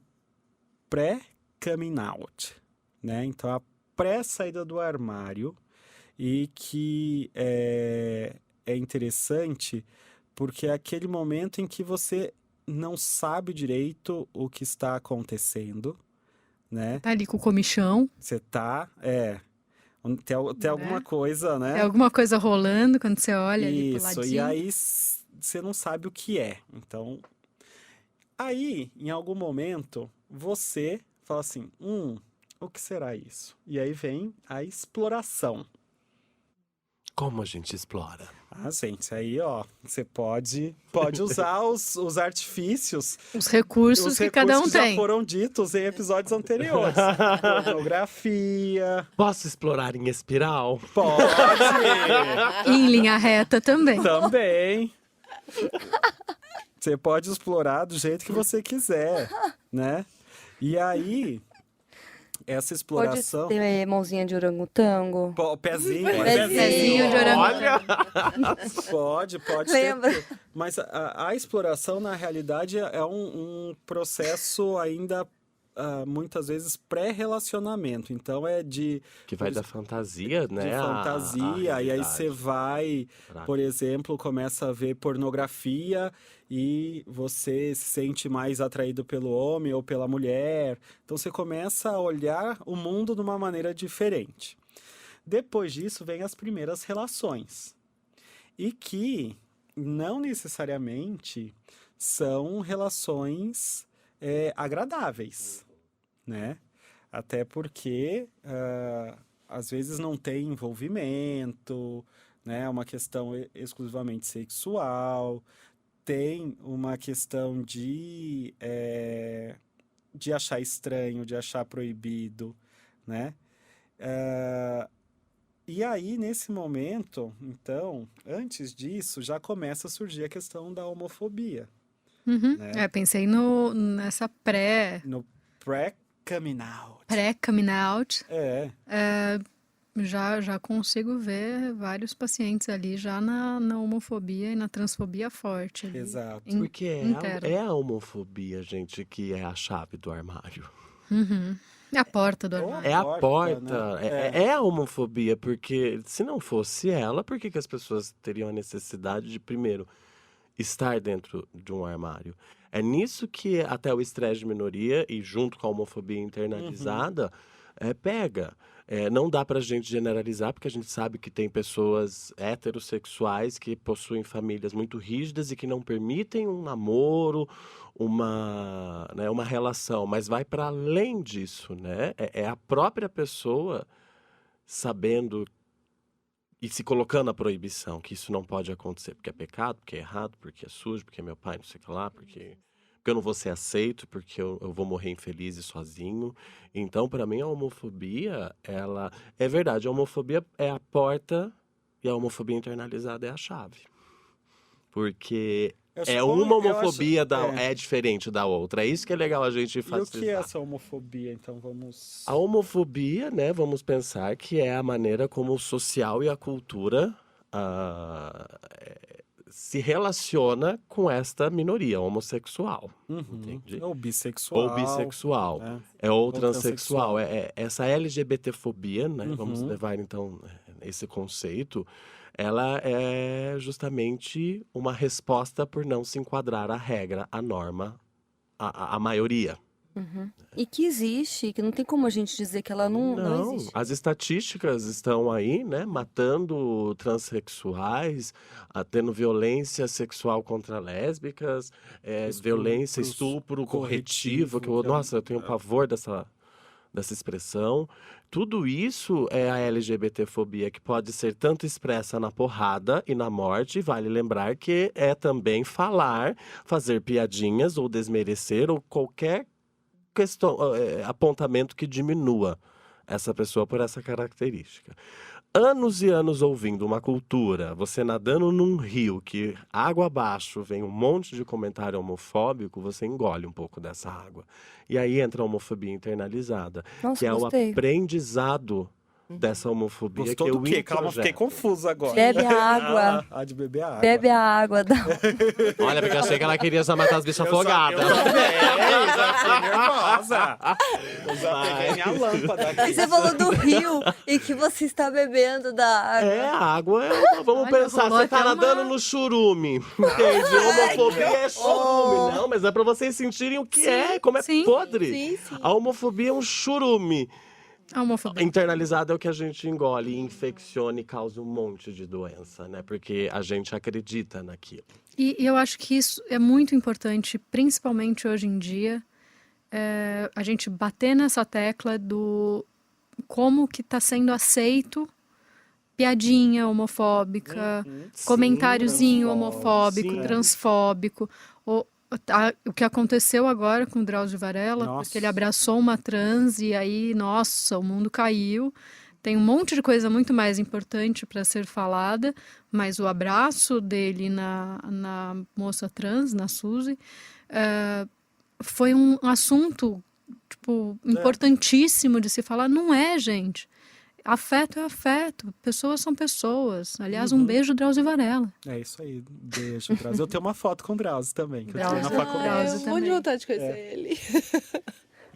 pré-coming out, né? Então, a pré-saída do armário, e que é interessante porque é aquele momento em que você não sabe direito o que está acontecendo, né? Tá ali com o comichão. Você tá, tem alguma coisa, né? É alguma coisa rolando quando você olha ali pro Isso, ladinho. e aí você não sabe o que é. Então, aí, em algum momento, você fala assim, O que será isso? E aí vem a exploração. Como a gente explora? Ah, gente, aí, ó, você pode usar os artifícios, Os recursos que cada um que já tem. foram ditos em episódios anteriores. Pornografia. Posso explorar em espiral? Pode! E em linha reta também. Também. Você pode explorar do jeito que você quiser, né? E aí, essa exploração... Pode ter mãozinha de orangotango. Pezinho, Pezinho de orangotango. Olha! Pode Lembra? ter. Mas a exploração, na realidade, é um processo ainda, muitas vezes, pré-relacionamento. Então, é de... Que vai da fantasia, né? De fantasia, e aí você vai, por exemplo, começa a ver pornografia e você se sente mais atraído pelo homem ou pela mulher. Então você começa a olhar o mundo de uma maneira diferente. Depois disso vem as primeiras relações. E que não necessariamente são relações agradáveis, né? Até porque às vezes não tem envolvimento, né? É uma questão exclusivamente sexual, tem uma questão de achar estranho, de achar proibido, né? E aí, nesse momento, então, antes disso, já começa a surgir a questão da homofobia. Uhum. Né? Pensei nessa No pré-coming out. pré-coming out. É. Já consigo ver vários pacientes ali já na homofobia e na transfobia forte ali. Exato. Porque Inteiro. é a homofobia, gente, que é a chave do armário. Uhum. É a porta do armário. É a Porta, porta, né? é a homofobia, porque se não fosse ela, por que as pessoas teriam a necessidade de, primeiro, estar dentro de um armário? É nisso que até o estresse de minoria, e junto com a homofobia internalizada, pega. Não dá pra gente generalizar, porque a gente sabe que tem pessoas heterossexuais que possuem famílias muito rígidas e que não permitem um namoro, uma relação, mas vai para além disso, né? É a própria pessoa sabendo e se colocando a proibição, que isso não pode acontecer, porque é pecado, porque é errado, porque é sujo, porque é meu pai, não sei o que lá, porque eu não vou ser aceito, porque eu vou morrer infeliz e sozinho. Então, para mim, a homofobia, ela... É verdade, a homofobia é a porta e a homofobia internalizada é a chave. Porque uma homofobia é diferente da outra. É isso que é legal a gente facilitar. E o que é essa homofobia, então? Vamos... A homofobia, né, vamos pensar que é a maneira como o social e a cultura se relaciona com esta minoria homossexual, entende? Ou bissexual. Ou transexual. Essa LGBTfobia, né? Vamos levar, então, esse conceito. Ela é justamente uma resposta por não se enquadrar à regra, à norma, à maioria. E que existe, que não tem como a gente dizer que ela não existe. As estatísticas estão aí, né? Matando transexuais, tendo violência sexual contra lésbicas, violência, estupro corretivo, nossa, eu tenho pavor dessa expressão. Tudo isso é a LGBTfobia, que pode ser tanto expressa na porrada e na morte. Vale lembrar que é também falar, fazer piadinhas ou desmerecer ou qualquer apontamento que diminua essa pessoa por essa característica. Anos e anos ouvindo uma cultura, você nadando num rio que água abaixo vem um monte de comentário homofóbico, você engole um pouco dessa água. E aí entra a homofobia internalizada, Nossa, que é gostei. o aprendizado dessa homofobia. Gostou que do eu quê? Calma, fiquei confuso agora. Bebe a água. De beber a água. Bebe a água. Olha, porque eu achei que ela queria só matar as bichas afogadas. Eu já fiquei nervosa. Eu já peguei minha lâmpada aqui. E você falou do rio e que você está bebendo da água. A água vamos Olha, pensar, rolou você tá até nadando uma- no churume, entende? Homofobia é churume, não, mas é pra vocês sentirem o que como é sim. podre. Sim, sim. A homofobia é um churume. A homofobia. Internalizado é o que a gente engole e infecciona e causa um monte de doença, né? Porque a gente acredita naquilo. E eu acho que isso é muito importante, principalmente hoje em dia, a gente bater nessa tecla do como que está sendo aceito piadinha homofóbica, comentáriozinho homofóbico, sim. transfóbico. O que aconteceu agora com o Drauzio Varela, porque ele abraçou uma trans e aí, nossa, o mundo caiu. Tem um monte de coisa muito mais importante para ser falada, mas o abraço dele na moça trans, na Suzy, foi um assunto tipo, importantíssimo de se falar. Não é, gente. Afeto é afeto. Pessoas são pessoas. Aliás, um beijo, Drauzio Varela. É isso aí. Beijo, Drauzio. Eu tenho uma foto com o Drauzio também. Que eu tirei na Drauzio. faculdade. Eu morro de vontade de conhecer ele.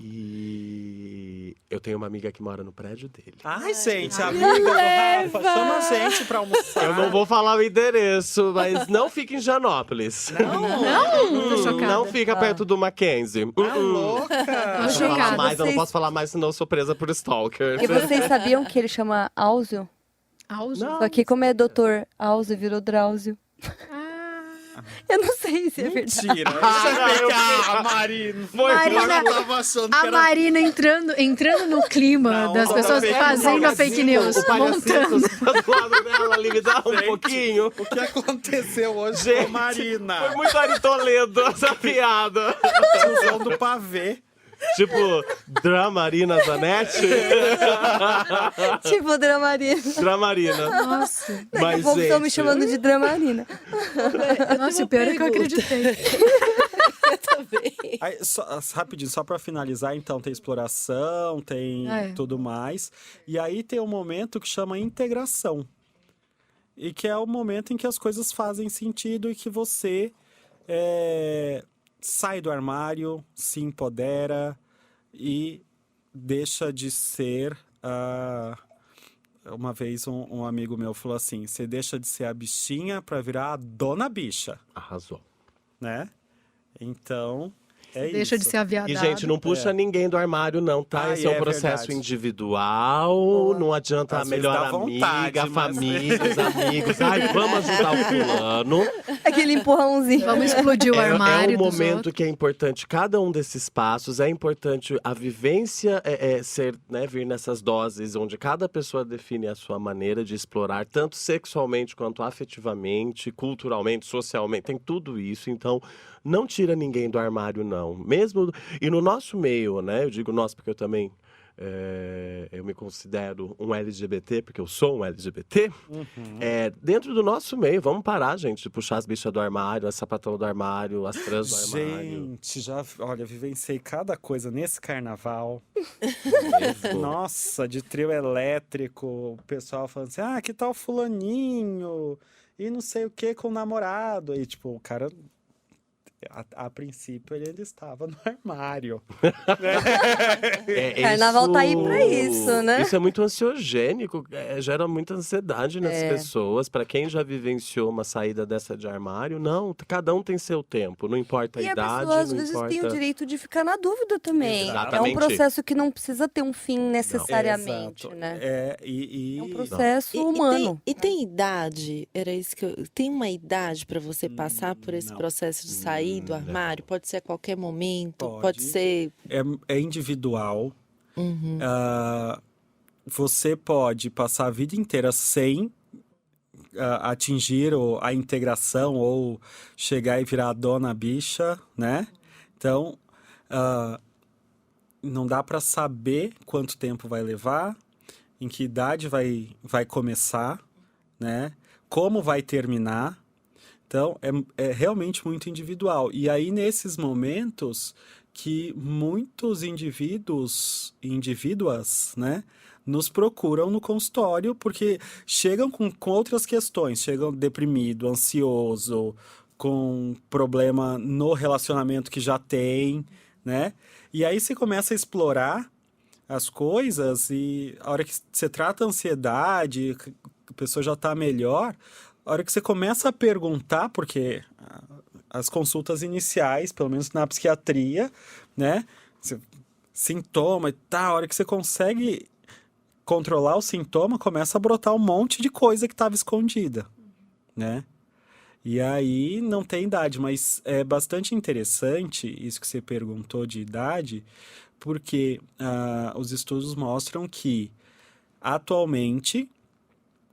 E eu tenho uma amiga que mora no prédio dele. Ai, gente, amiga do Rafa, chama a gente pra almoçar. Eu não vou falar o endereço, mas não fica em Janópolis. Não, tô chocada. Não fica perto do Mackenzie. Tá louca? Tô Não posso chocada. falar mais, eu não Vocês- posso falar mais, senão eu sou presa por stalker. E vocês sabiam que ele chama Áuzio? Áuzio? Não. Só que como é doutor Áuzio, virou Drauzio. Eu não sei se é verdade. Mentira. Ah, Marina. Marina, Eu tava achando que a era... Marina entrando no clima Não, das não, pessoas não, fazendo a fake news, O palhacito montando. tá do lado dela, ali me dá um pouquinho. O que aconteceu hoje Gente, com a Marina? Foi muito Ari Toledo essa piada. Tiozão do pavê. Tipo, Dramarina Zanetti? Tipo Dramarina. Dramarina. Nossa, Daqui a Mas, pouco estão me gente, chamando de Dramarina. nossa, o pior é que eu acreditei. Aí, rapidinho, só pra finalizar, então, tem exploração, tem tudo mais. E aí tem um momento que chama integração. E que é o momento em que as coisas fazem sentido e que você sai do armário, se empodera e deixa de ser... Uma vez um amigo meu falou assim, você deixa de ser a bichinha pra virar a dona bicha, Arrasou. né? Então, é isso. Deixa de ser aviadado. E, gente, não puxa ninguém do armário, não, tá? Ah, Esse é um é processo verdade. individual. Não adianta Às a vezes melhor dá vontade, amiga, mas- família, os amigos. Ai, vamos ajudar o fulano. Aquele empurrãozinho. Vamos explodir o armário É um dos momento outros. que é importante cada um desses passos. É importante a vivência ser, né, vir nessas doses, onde cada pessoa define a sua maneira de explorar, tanto sexualmente quanto afetivamente, culturalmente, socialmente. Tem tudo isso. Então, não tira ninguém do armário, não. Mesmo. E no nosso meio, né? Eu digo nós porque eu também. Eu me considero um LGBT, porque eu sou um LGBT. Dentro do nosso meio, vamos parar, gente, de puxar as bichas do armário, as sapatão do armário, as trans do armário. Gente, olha, vivenciei cada coisa nesse carnaval. Mesmo. Nossa, de trio elétrico, o pessoal falando assim, que tal fulaninho? E não sei o que com o namorado. E tipo, o cara... A princípio, ele ainda estava no armário. Carnaval tá aí pra isso, né? Isso é muito ansiogênico, gera muita ansiedade nas pessoas. Pra quem já vivenciou uma saída dessa de armário, não, cada um tem seu tempo, não importa a E a idade, pessoa, às não vezes, importa... tem o direito de ficar na dúvida também. É um Exatamente. processo que não precisa ter um fim necessariamente, Exato. né? É um processo humano. E tem idade? Era isso que tem uma idade para você passar por esse processo de sair do armário? Pode ser a qualquer momento, pode ser... É individual. Você pode passar a vida inteira sem atingir a integração ou chegar e virar a dona bicha, né? Então, não dá para saber quanto tempo vai levar, em que idade vai começar, né? Como vai terminar. Então, é realmente muito individual. E aí, nesses momentos que muitos indivíduas, né, nos procuram no consultório, porque chegam com outras questões. Chegam deprimido, ansioso, com problema no relacionamento que já tem, né? E aí, você começa a explorar as coisas e a hora que você trata a ansiedade, a pessoa já está melhor... A hora que você começa a perguntar, porque as consultas iniciais, pelo menos na psiquiatria, né? Sintoma e tal, a hora que você consegue controlar o sintoma, começa a brotar um monte de coisa que estava escondida, né? E aí não tem idade, mas é bastante interessante isso que você perguntou de idade, porque os estudos mostram que atualmente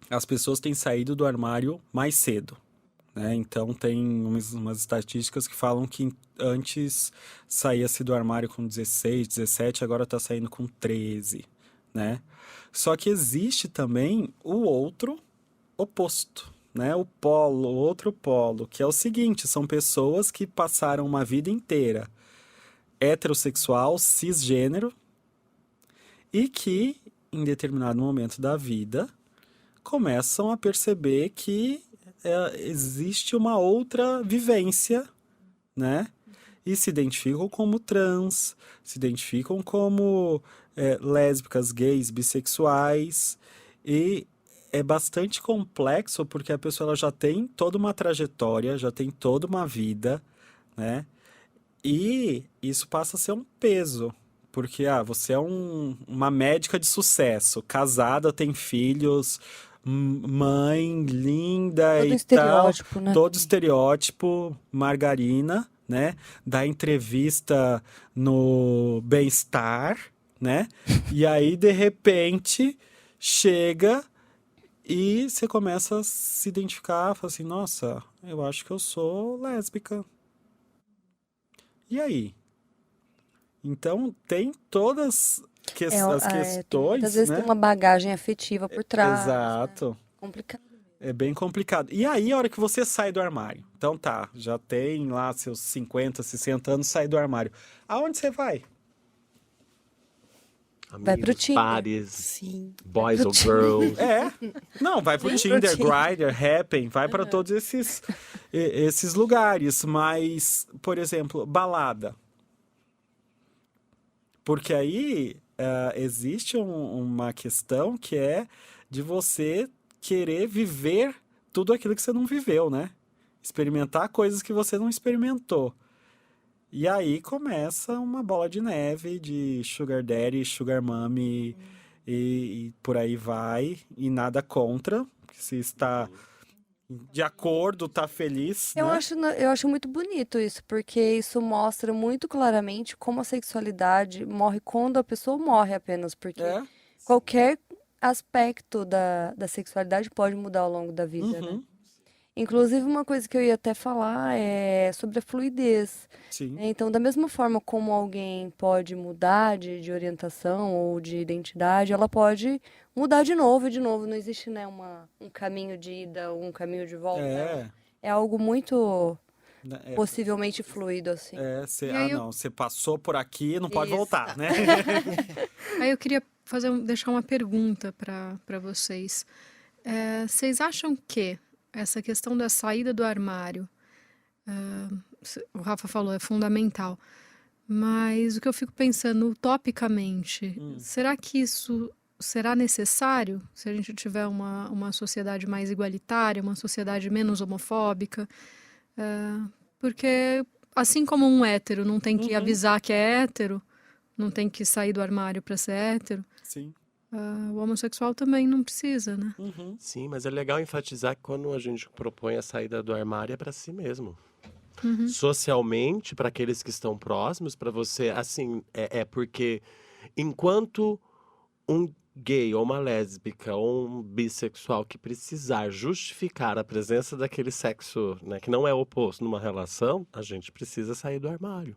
as pessoas têm saído do armário mais cedo, né? Então tem umas estatísticas que falam que antes saía-se do armário com 16, 17, agora está saindo com 13, né? Só que existe também o outro oposto, né? O outro polo, que é o seguinte, são pessoas que passaram uma vida inteira heterossexual, cisgênero, e que, em determinado momento da vida, começam a perceber que existe uma outra vivência, né? E se identificam como trans, se identificam como lésbicas, gays, bissexuais, e é bastante complexo porque a pessoa ela já tem toda uma trajetória, já tem toda uma vida, né? E isso passa a ser um peso, porque você é uma médica de sucesso, casada, tem filhos, mãe, linda Todo e estereótipo, tal, né? todo estereótipo, margarina, né? Dá entrevista no Bem-Estar, né? E aí, de repente, chega e você começa a se identificar, fala assim, nossa, eu acho que eu sou lésbica. E aí? Então, tem todas as questões, muitas vezes né? tem uma bagagem afetiva por trás. Exato. Né? Complicado. É bem complicado. E aí, a hora que você sai do armário? Então tá, já tem lá seus 50, 60 anos, sai do armário. Aonde você vai? Vai pro Tinder. Pares, Sim. boys or girls. Não, vai pro Tinder, Grindr, Happn, vai para todos esses lugares. Mas, por exemplo, balada. Porque aí existe uma questão que é de você querer viver tudo aquilo que você não viveu, né? Experimentar coisas que você não experimentou. E aí começa uma bola de neve de sugar daddy, sugar mommy e por aí vai. E nada contra, se está de acordo, está feliz, Eu né? eu acho muito bonito isso, porque isso mostra muito claramente como a sexualidade morre quando a pessoa morre apenas, porque qualquer aspecto da sexualidade pode mudar ao longo da vida, né? Inclusive, uma coisa que eu ia até falar é sobre a fluidez. Sim. Então, da mesma forma como alguém pode mudar de orientação ou de identidade, ela pode mudar de novo e de novo. Não existe, né, um caminho de ida ou um caminho de volta. É algo muito possivelmente fluido, assim. Você passou por aqui, não pode voltar, né? Aí eu queria deixar uma pergunta para vocês. Vocês acham que essa questão da saída do armário, o Rafa falou, é fundamental, mas o que eu fico pensando utopicamente, será que isso será necessário se a gente tiver uma sociedade mais igualitária, uma sociedade menos homofóbica? Porque assim como um hétero não tem que avisar que é hétero, não tem que sair do armário para ser hétero, Sim. O homossexual também não precisa, né? Sim, mas é legal enfatizar que quando a gente propõe a saída do armário é para si mesmo. Socialmente, para aqueles que estão próximos, para você, assim, porque enquanto um gay ou uma lésbica ou um bissexual que precisar justificar a presença daquele sexo, né, que não é oposto numa relação, a gente precisa sair do armário.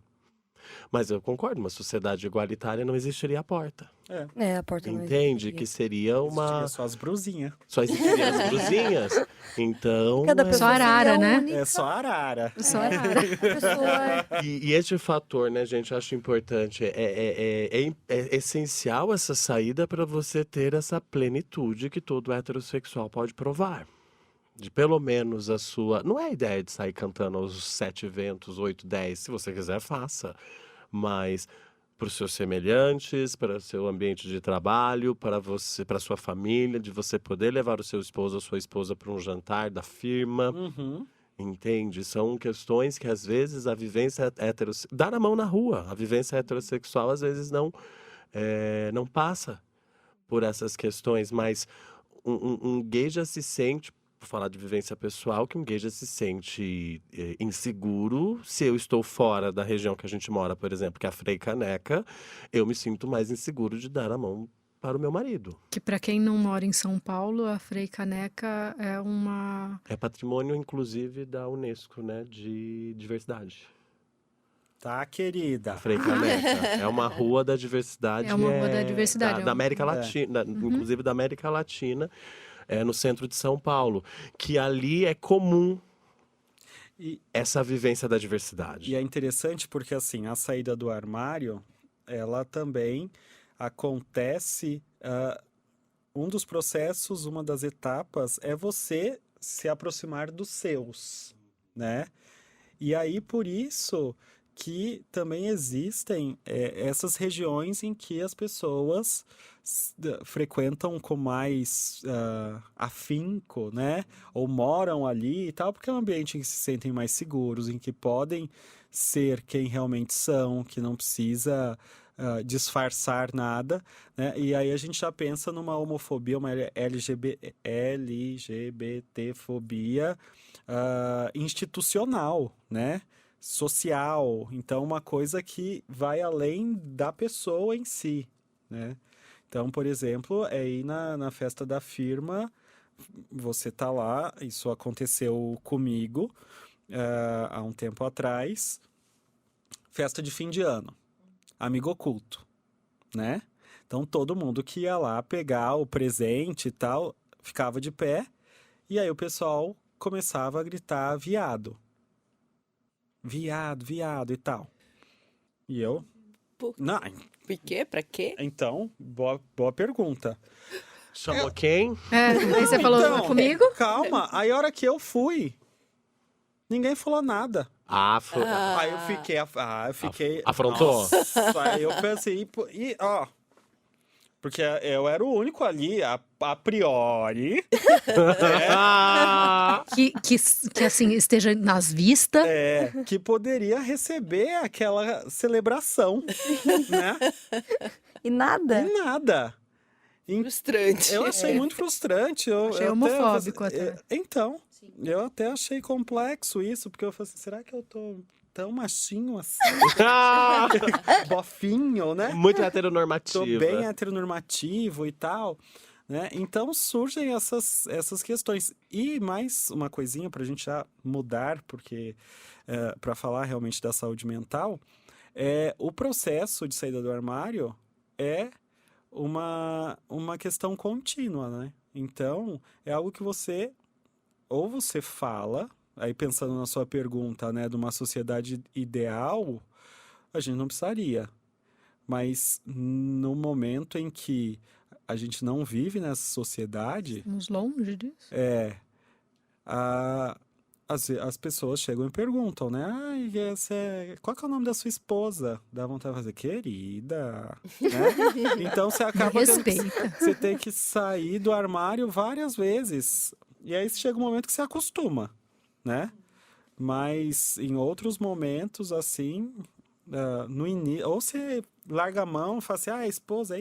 Mas eu concordo, uma sociedade igualitária não existiria a porta. A porta não Entende? Que seria uma... Existiria só as brusinhas. Só existiriam as brusinhas. Então... Cada pessoa Só arara, seria né? única. É só arara. Só arara. A pessoa E este fator, né, gente, eu acho importante. É essencial essa saída para você ter essa plenitude que todo heterossexual pode provar. De pelo menos a sua... Não é a ideia de sair cantando aos 7 ventos, 8, 10. Se você quiser, faça. Mas para os seus semelhantes, para o seu ambiente de trabalho, para você, para a sua família, de você poder levar o seu esposo ou sua esposa para um jantar da firma. Entende? São questões que, às vezes, a vivência heterossexual... Dar a mão na rua. A vivência heterossexual, às vezes, não passa por essas questões. Mas um gay já se sente vou falar de vivência pessoal, que um gay já se sente inseguro. Se eu estou fora da região que a gente mora, por exemplo, que é a Frei Caneca, eu me sinto mais inseguro de dar a mão para o meu marido. Que para quem não mora em São Paulo, a Frei Caneca é patrimônio, inclusive, da Unesco, né, de diversidade. Tá, querida. A Frei Caneca. É uma rua da diversidade. É uma rua da diversidade. Da América Latina, inclusive da América Latina, no centro de São Paulo. Que ali é comum essa vivência da diversidade. E é interessante porque, assim, a saída do armário, ela também acontece... um dos processos, uma das etapas, é você se aproximar dos seus, né? E aí, por isso que também existem essas regiões em que as pessoas frequentam com mais afinco, né? Ou moram ali e tal, porque é um ambiente em que se sentem mais seguros, em que podem ser quem realmente são, que não precisa disfarçar nada, né? E aí a gente já pensa numa homofobia, uma LGBTfobia institucional, né? Social. Então, uma coisa que vai além da pessoa em si, né? Então, por exemplo, aí na festa da firma, você tá lá, isso aconteceu comigo há um tempo atrás, festa de fim de ano, amigo oculto, né? Então, todo mundo que ia lá pegar o presente e tal, ficava de pé, e aí o pessoal começava a gritar viado. Viado, viado e tal. E eu... Não. Por quê? Pra quê? Então, boa pergunta. Chamou quem? Aí você falou comigo? Calma, aí a hora que eu fui, ninguém falou nada. Aí eu fiquei... Afrontou? Nossa, aí eu pensei, porque eu era o único ali, a priori. Que assim, esteja nas vistas. Que poderia receber aquela celebração, né? E nada. E nada. Frustrante. Eu achei muito frustrante. Achei homofóbico até. Então, eu até achei complexo isso, porque eu falei assim, será que eu tô tão machinho assim? Bofinho, né? Muito heteronormativo. Tô bem heteronormativo e tal, né? Então surgem essas questões. E mais uma coisinha pra gente já mudar, porque para falar realmente da saúde mental, o processo de saída do armário é uma questão contínua, né? Então, é algo que você fala, aí pensando na sua pergunta, né, de uma sociedade ideal, a gente não precisaria. Mas no momento em que a gente não vive nessa sociedade... Estamos longe disso. As pessoas chegam e perguntam, né? Qual que é o nome da sua esposa? Dá vontade de fazer, querida. Né? Então você acaba... Você tem que sair do armário várias vezes. E aí chega um momento que você acostuma, né? Mas em outros momentos, assim, no início... Ou você larga a mão e fala assim, é esposa,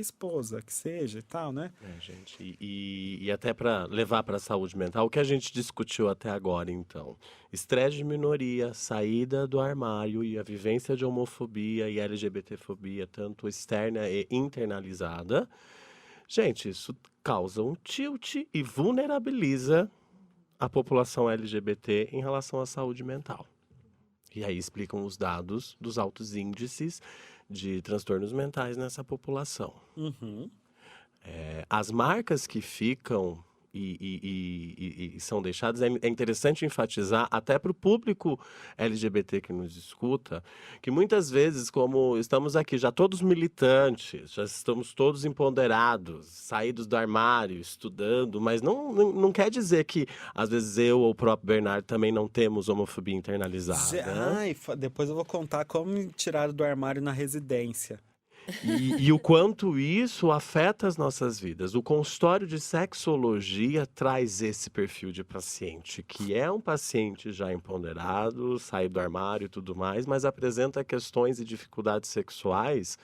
que seja e tal, né? Gente, e até para levar para a saúde mental, o que a gente discutiu até agora, então? Estresse de minoria, saída do armário e a vivência de homofobia e LGBTfobia, tanto externa e internalizada. Gente, isso causa um tilt e vulnerabiliza a população LGBT em relação à saúde mental. E aí explicam os dados dos altos índices de transtornos mentais nessa população. As marcas que ficam e são deixadas, é interessante enfatizar até para o público LGBT que nos escuta, que muitas vezes, como estamos aqui já todos militantes, já estamos todos empoderados, saídos do armário, estudando, mas não quer dizer que às vezes eu ou o próprio Bernardo também não temos homofobia internalizada. Depois eu vou contar como me tiraram do armário na residência. E o quanto isso afeta as nossas vidas. O consultório de sexologia traz esse perfil de paciente, que é um paciente já empoderado, saído do armário e tudo mais, mas apresenta questões e dificuldades sexuais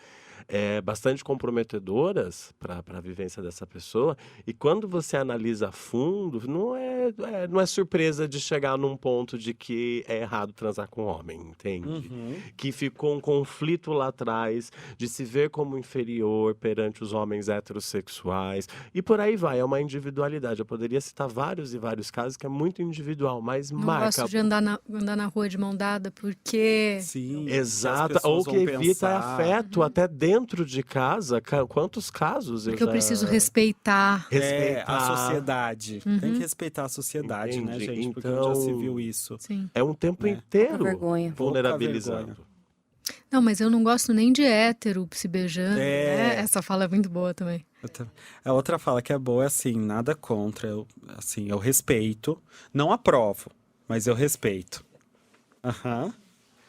bastante comprometedoras para a vivência dessa pessoa. E quando você analisa a fundo, não é não é surpresa de chegar num ponto de que é errado transar com homem, entende? Que ficou um conflito lá atrás de se ver como inferior perante os homens heterossexuais. E por aí vai, é uma individualidade. Eu poderia citar vários e vários casos que é muito individual, mas Não marca. gosto de andar na rua de mão dada, porque... Sim. Exato, ou que evita afeto até dentro de casa. Quantos casos Porque eu preciso respeitar. A sociedade. Tem que respeitar a sociedade, né, Entendi. gente? Porque Então, já se viu isso. Sim. É um tempo É. inteiro Pouca vergonha. vulnerabilizando. Não, mas eu não gosto nem de hétero se beijando. É. Né? Essa fala é muito boa também. A outra fala que é boa é assim, nada contra. Eu respeito. Não aprovo, mas eu respeito. Aham.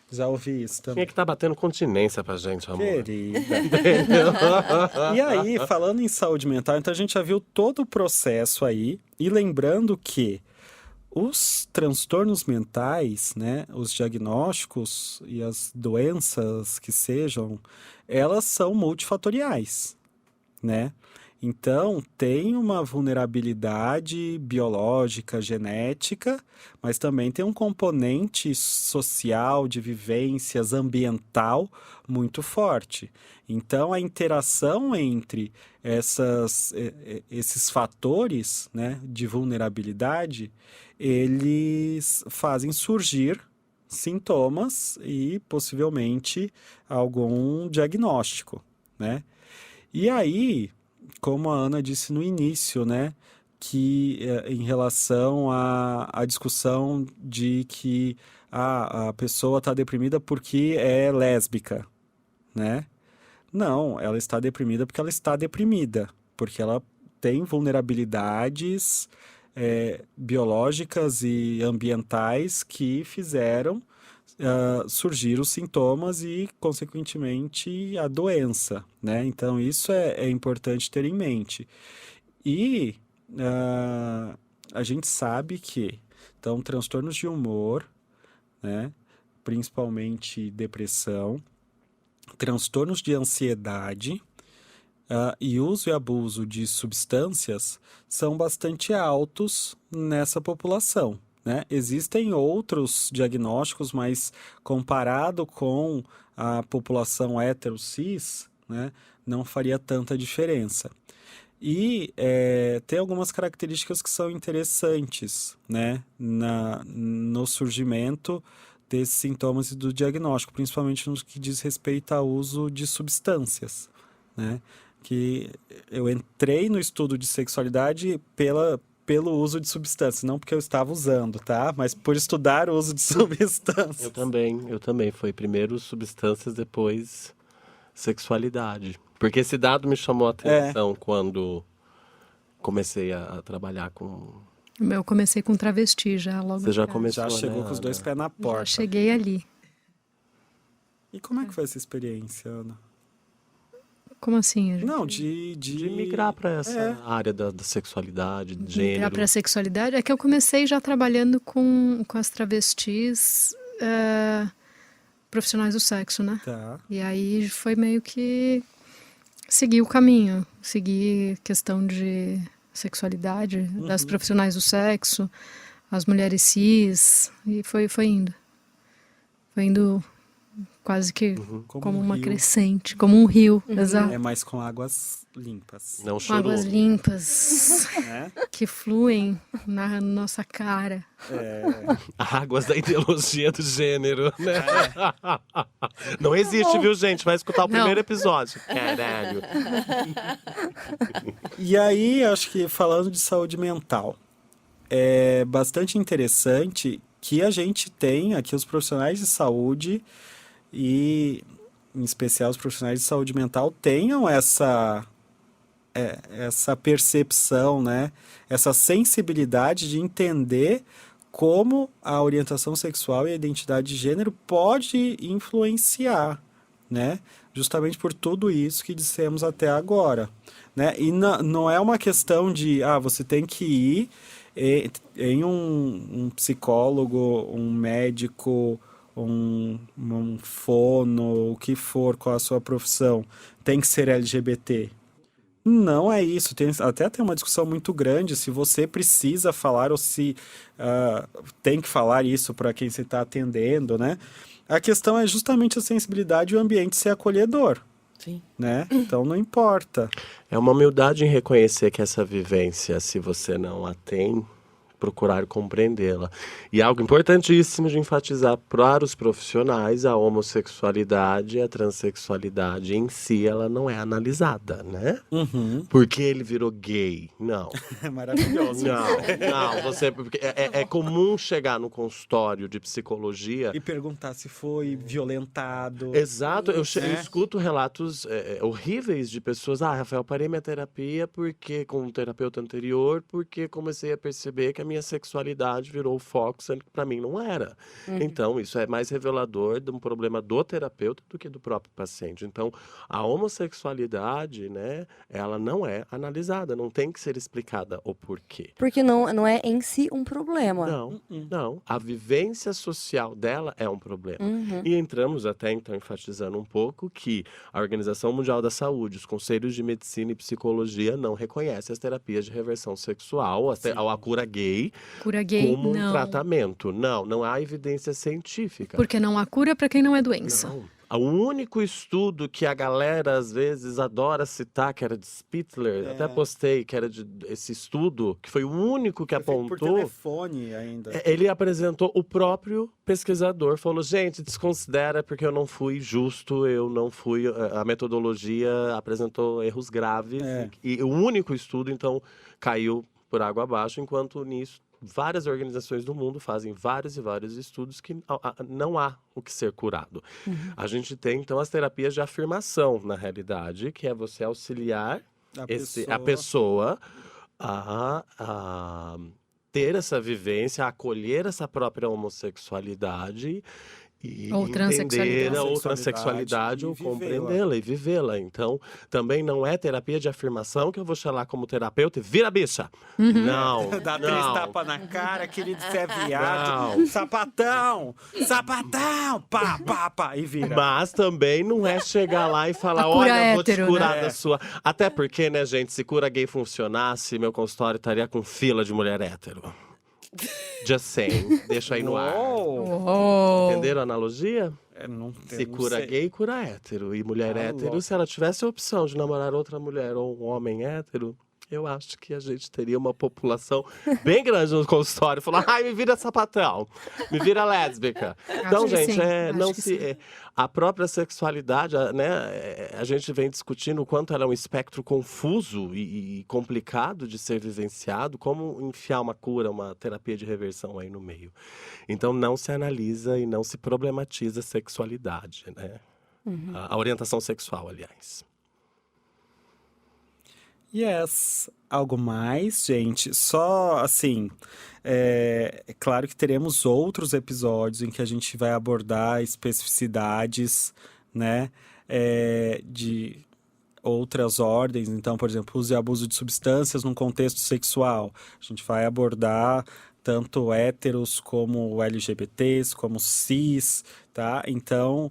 Já ouvi isso também. Tinha que estar batendo continência pra gente, amor. Querida. E aí, falando em saúde mental, então a gente já viu todo o processo aí. E lembrando que os transtornos mentais, né, os diagnósticos e as doenças que sejam, elas são multifatoriais, né? Então, tem uma vulnerabilidade biológica, genética, mas também tem um componente social, de vivências, ambiental muito forte. Então, a interação entre esses fatores, né, de vulnerabilidade, eles fazem surgir sintomas e, possivelmente, algum diagnóstico, né? E aí, como a Ana disse no início, né, que em relação à discussão de que a pessoa está deprimida porque é lésbica, né? Não, ela está deprimida porque ela está deprimida, porque ela tem vulnerabilidades biológicas e ambientais que fizeram surgir os sintomas e, consequentemente, a doença, né? Então, isso é importante ter em mente. E a gente sabe que, então, transtornos de humor, né? Principalmente depressão, transtornos de ansiedade e uso e abuso de substâncias são bastante altos nessa população. Né? Existem outros diagnósticos, mas comparado com a população hétero-cis, né, não faria tanta diferença. E tem algumas características que são interessantes, né, no surgimento desses sintomas e do diagnóstico, principalmente no que diz respeito ao uso de substâncias, né? Que eu entrei no estudo de sexualidade pelo uso de substâncias, não porque eu estava usando, tá? Mas por estudar o uso de substâncias. Eu também. Foi primeiro substâncias, depois sexualidade. Porque esse dado me chamou a atenção quando comecei a trabalhar com... Eu comecei com travesti já logo. Você já começou, Já chegou né, com os dois Ana? pés na porta. Já cheguei ali. E como é que foi essa experiência, Ana? Como assim? Não, De migrar para essa área da sexualidade, de gênero. Migrar para a sexualidade. É que eu comecei já trabalhando com as travestis profissionais do sexo, né? Tá. E aí foi meio que seguir o caminho. Seguir questão de sexualidade das profissionais do sexo, as mulheres cis, e foi indo. Foi indo quase que como uma rio. crescente, como um rio, exato. É mais com águas limpas. Não Com águas chorou. limpas Né? que fluem na nossa cara. Águas da ideologia do gênero, né? Não existe, viu, gente? Vai escutar o primeiro episódio. Caralho. E aí, acho que falando de saúde mental, é bastante interessante que a gente tem aqui os profissionais de saúde e, em especial, os profissionais de saúde mental tenham essa percepção, né? Essa sensibilidade de entender como a orientação sexual e a identidade de gênero pode influenciar, né? Justamente por tudo isso que dissemos até agora, né? E não é uma questão de, você tem que ir em um psicólogo, um médico, um fono, o que for, com a sua profissão, tem que ser LGBT. Não é isso. Até tem uma discussão muito grande se você precisa falar ou se tem que falar isso para quem você está atendendo, né? A questão é justamente a sensibilidade e o ambiente ser acolhedor. Sim. Né? Então não importa. É uma humildade em reconhecer que essa vivência, se você não a tem, procurar compreendê-la. E algo importantíssimo de enfatizar para os profissionais, a homossexualidade, a transexualidade em si, ela não é analisada, né? Porque ele virou gay. Não. É maravilhoso. Não, porque é comum chegar no consultório de psicologia E perguntar se foi violentado. Exato, eu escuto relatos horríveis de pessoas. Rafael, parei minha terapia com um terapeuta anterior, porque comecei a perceber que a minha sexualidade virou o foco, sendo que para mim não era. Então, isso é mais revelador de um problema do terapeuta do que do próprio paciente. Então, a homossexualidade, né, ela não é analisada, não tem que ser explicada o porquê. Porque não é em si um problema. Não. A vivência social dela é um problema. E entramos até, então, enfatizando um pouco que a Organização Mundial da Saúde, os conselhos de medicina e psicologia não reconhecem as terapias de reversão sexual, a cura gay, como um tratamento. Não há evidência científica. Porque não há cura para quem não é doença. Não. O único estudo que a galera, às vezes, adora citar, que era de Spittler, até postei, que era esse estudo, que foi o único que apontou... Por telefone ainda. Ele apresentou, o próprio pesquisador falou, gente, desconsidera porque eu não fui justo, eu não fui... A metodologia apresentou erros graves. E o único estudo, então, caiu por água abaixo, enquanto nisso várias organizações do mundo fazem vários e vários estudos que não há o que ser curado. A gente tem, então, as terapias de afirmação, na realidade, que é você auxiliar a pessoa a ter essa vivência, a acolher essa própria homossexualidade ou entender a transexualidade ou compreendê-la e vivê-la. Então, também não é terapia de afirmação que eu vou chamar como terapeuta e vira bicha. Não. Dá 3 tapas na cara, querido, você é viado. Sapatão! Pá, e vira. Mas também não é chegar lá e falar, olha, eu vou te curar da sua... Até porque, né, gente, se cura gay funcionasse, meu consultório estaria com fila de mulher hétero. Just saying. Deixa aí no ar. Entenderam a analogia? Se cura gay, cura hétero. E mulher hétero, se ela tivesse a opção de namorar outra mulher ou um homem hétero, eu acho que a gente teria uma população bem grande no consultório. Falando, me vira sapatão, me vira lésbica. Então, gente, a própria sexualidade, né, a gente vem discutindo o quanto ela é um espectro confuso e complicado de ser vivenciado, como enfiar uma cura, uma terapia de reversão aí no meio. Então, não se analisa e não se problematiza a sexualidade, né? A orientação sexual, aliás. Yes. Algo mais, gente? Só, assim, é claro que teremos outros episódios em que a gente vai abordar especificidades, né, de outras ordens. Então, por exemplo, uso e abuso de substâncias num contexto sexual. A gente vai abordar tanto héteros como LGBTs, como cis, tá? Então,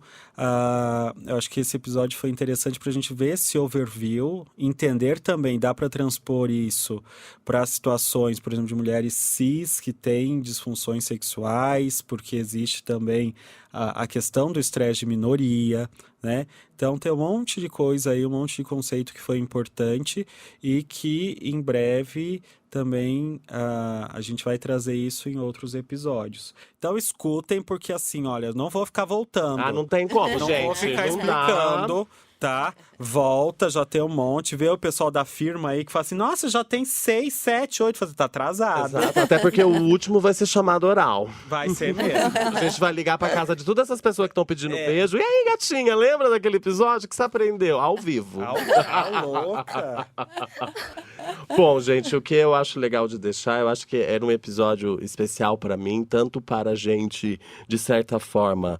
eu acho que esse episódio foi interessante para a gente ver esse overview, entender também, dá para transpor isso para situações, por exemplo, de mulheres cis que têm disfunções sexuais, porque existe também a questão do estresse de minoria, né? Então, tem um monte de coisa aí, um monte de conceito que foi importante e que, em breve, também a gente vai trazer isso em outros episódios. Então, escutem, porque assim, olha, não vou ficar voltando. Não tem como, não gente. Não vou ficar explicando, tá? Volta, já tem um monte. Vê o pessoal da firma aí que fala assim, nossa, já tem 6, 7, 8. Tá atrasado. Exato, até porque o último vai ser chamado oral. Vai ser mesmo. A gente vai ligar pra casa de todas essas pessoas que estão pedindo beijo. E aí, gatinha, lembra daquele episódio que você aprendeu? Ao vivo. Louca. Bom, gente, o que eu acho legal de deixar, eu acho que era um episódio especial pra mim, tanto para a gente, de certa forma,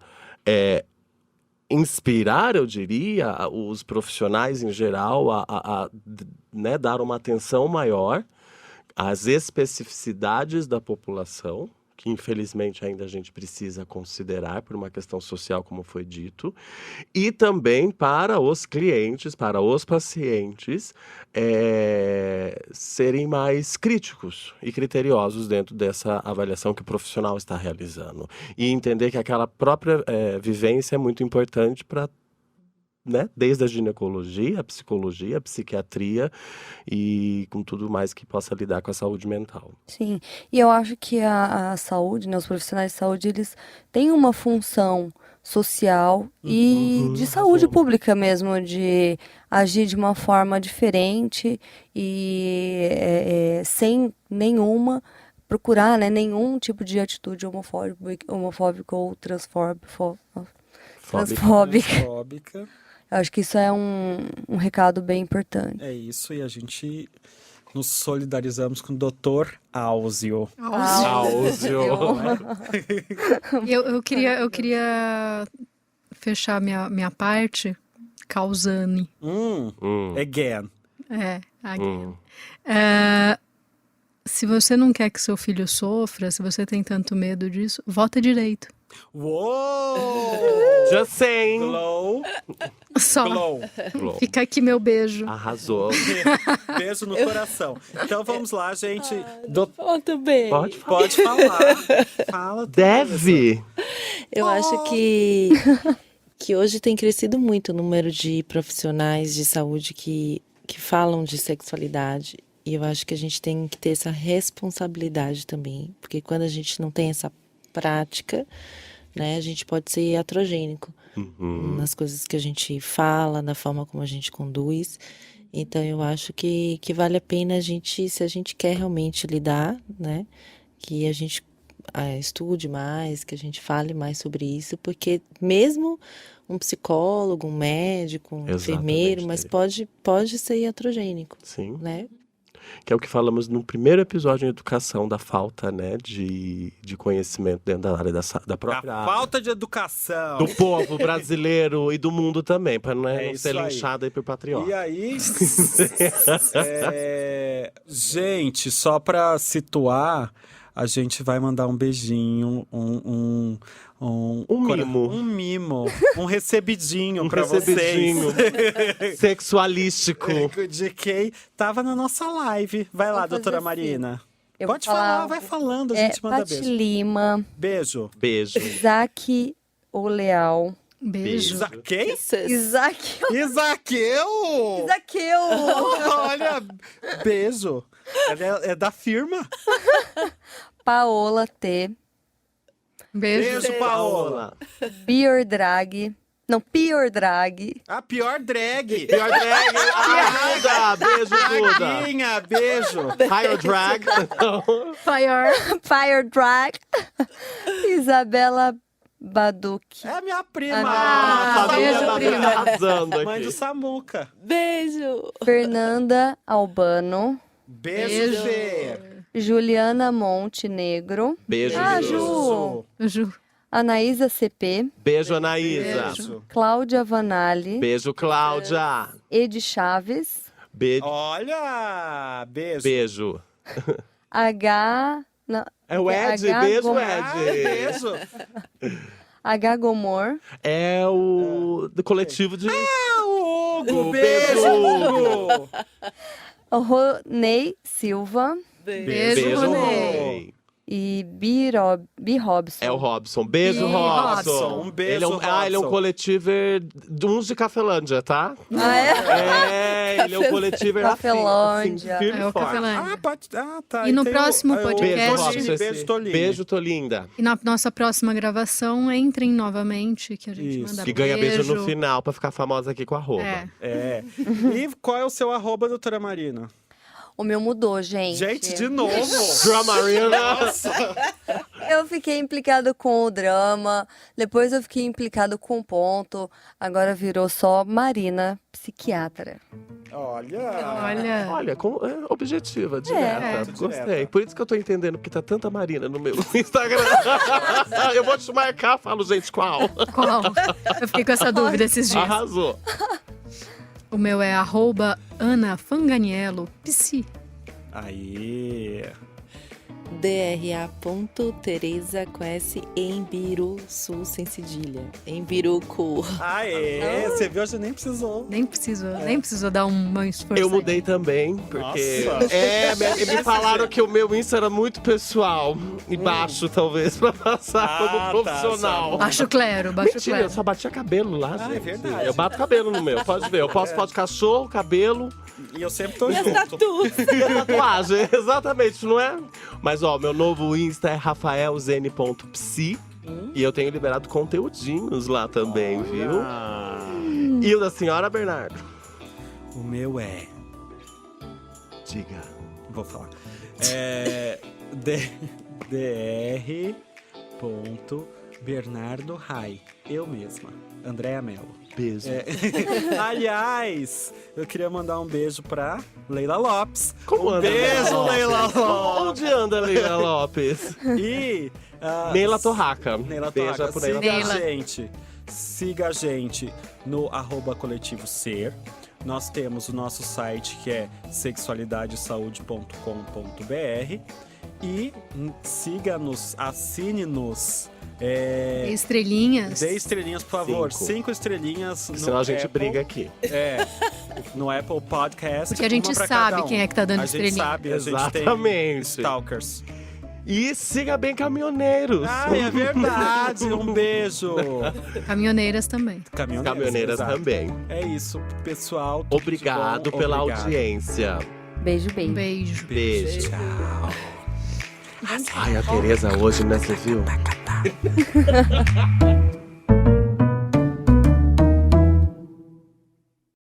inspirar, eu diria, os profissionais em geral né, dar uma atenção maior às especificidades da população, que infelizmente ainda a gente precisa considerar por uma questão social, como foi dito, e também para os clientes, para os pacientes, serem mais críticos e criteriosos dentro dessa avaliação que o profissional está realizando. E entender que aquela própria vivência é muito importante para, né, desde a ginecologia, a psicologia, a psiquiatria e com tudo mais que possa lidar com a saúde mental. Sim, e eu acho que a saúde, né, os profissionais de saúde, eles têm uma função social e de saúde pública mesmo, de agir de uma forma diferente e sem nenhuma, procurar, né, nenhum tipo de atitude homofóbica ou transfóbica. Fóbica. Eu acho que isso é um recado bem importante. É isso, e a gente nos solidarizamos com o Dr. Áuzio. Áuzio. Eu queria fechar minha parte causando. Again. Se você não quer que seu filho sofra, se você tem tanto medo disso, vota direito. Uou! Just saying. Glow. Só. Glow. Fica aqui meu beijo. Arrasou. Beijo no coração. Então vamos lá, gente. Ponto bem. Pode falar. Pode falar. Fala. Deve. Eu acho que hoje tem crescido muito o número de profissionais de saúde que falam de sexualidade. E eu acho que a gente tem que ter essa responsabilidade também. Porque quando a gente não tem essa prática, né, a gente pode ser iatrogênico nas coisas que a gente fala, na forma como a gente conduz. Então eu acho que vale a pena a gente, se a gente quer realmente lidar, né, que a gente estude mais, que a gente fale mais sobre isso, porque mesmo um psicólogo, um médico, um enfermeiro, mas pode ser iatrogênico. Sim. Né? Que é o que falamos no primeiro episódio em educação, da falta, né, de conhecimento dentro da área da própria A área. falta de educação. Do povo brasileiro e do mundo também, para não ser isso aí. linchado aí por patriota. E aí, gente, só pra situar, a gente vai mandar um beijinho, um mimo, um recebidinho pra recebidinho vocês. sexualístico. De quem tava na nossa live. Vai lá, Vamos doutora fazer assim. Marina. Eu Pode vou falar, vai falando, a gente manda Pati beijo. Lima, Beijo. Beijo. Isaac Oleal. Beijo. Quem? Isaac Isaqueu! Isaqueu! Olha, beijo. É da firma. Paola T. Beijo. Paola. Pior Drag. Não, Pior Drag. A pior drag. Pior drag. Duda. Beijo, Duda. Draguinha, beijo. Higher drag. Fire Drag. Isabela Baduque. É minha prima. A família beijo, tá prima. arrasando Mãe do aqui. Samuca. Beijo! Fernanda Albano. Beijo, Fê. Juliana Montenegro. Beijo, Ju. Ju. Anaísa CP. Beijo, Anaísa. Beijo. Cláudia Vanali. Beijo, Cláudia. Edi Chaves. Beijo. Olha, beijo. Beijo. H. Não, É o Ed, H. beijo, Gomor. Ed. H. Gomor. É o do coletivo de... Hugo, Beijo, Hugo. Ronei Silva. Beijo, Beijo, Ronei. Ronei. E Bi Robson. É o Robson. Beijo, Ih, Robson. Robson. Um beijo, ele é ele é um Robson. coletiver de uns de Cafelândia, tá? Ah, é? Ele é um coletiver Cafelândia. firme É o e forte. Cafelândia. Tá. E no tem próximo o podcast- Beijo, Toline, Robson. Beijo, Toline. Beijo, Tolinda. E na nossa próxima gravação, entrem novamente, que a gente Isso. manda Que ganha beijo no final pra ficar famosa aqui com a arroba. É. E qual é o seu arroba, doutora Marina? O meu mudou, gente. Gente, de novo. Dramarina. Eu fiquei implicado com o drama, depois eu fiquei implicado com o ponto, agora virou só Marina, psiquiatra. Olha. Olha, objetiva, direta. Muito Gostei. direta. Por isso que eu tô entendendo, porque tá tanta Marina no meu Instagram. Eu vou te marcar, falo, gente, qual? Qual? Eu fiquei com essa dúvida esses dias. Arrasou. O meu é @AnaFanganiello, psi. Aí. DRA.Tereza com S em Biru Sul sem cedilha. Em Birucu. Você viu? Você nem precisou. Nem precisou dar uma esforço. Eu mudei também, porque… Nossa. Me falaram que o meu Insta era muito pessoal. E baixo, talvez, pra passar como profissional. Baixo clero. Mentira, eu só batia cabelo lá, gente. É verdade. Eu bato cabelo no meu, pode ver. Eu posso foto de cachorro, cabelo… E eu sempre tô E as junto. tatuas. E a tatuagem, exatamente, não é? Mas ó, meu novo Insta é rafaelzene.psi. E eu tenho liberado conteúdinhos lá também, viu? E o da senhora, Bernardo? O meu é… Diga. Vou falar. dr.bernardo Rai. Eu mesma. Andréa Mello. Beijo. Aliás, eu queria mandar um beijo pra Leila Lopes. Como anda, Beijo, Leila Lopes. Onde anda Leila Lopes? E… Neila Torraca. Neila Beijo Torraca. por Siga Neila. a gente. Siga a gente no @coletivo ser. Nós temos o nosso site que é sexualidadesaude.com.br. E siga-nos, assine-nos. Estrelinhas. Dê estrelinhas, por favor. 5. 5 estrelinhas. No Senão a gente Apple. briga aqui. No Apple Podcast. Porque a gente uma pra sabe cada um. quem é que tá dando A gente estrelinha. sabe, a gente tem Exatamente. stalkers. E siga bem caminhoneiros. É verdade. Um beijo. Caminhoneiras também. Caminhoneiras exato. também. É isso, pessoal. Tudo de Obrigado bom. pela Obrigado. audiência. Beijo, beijo. Beijo. Beijo. Ai, a Tereza hoje, né? Você viu?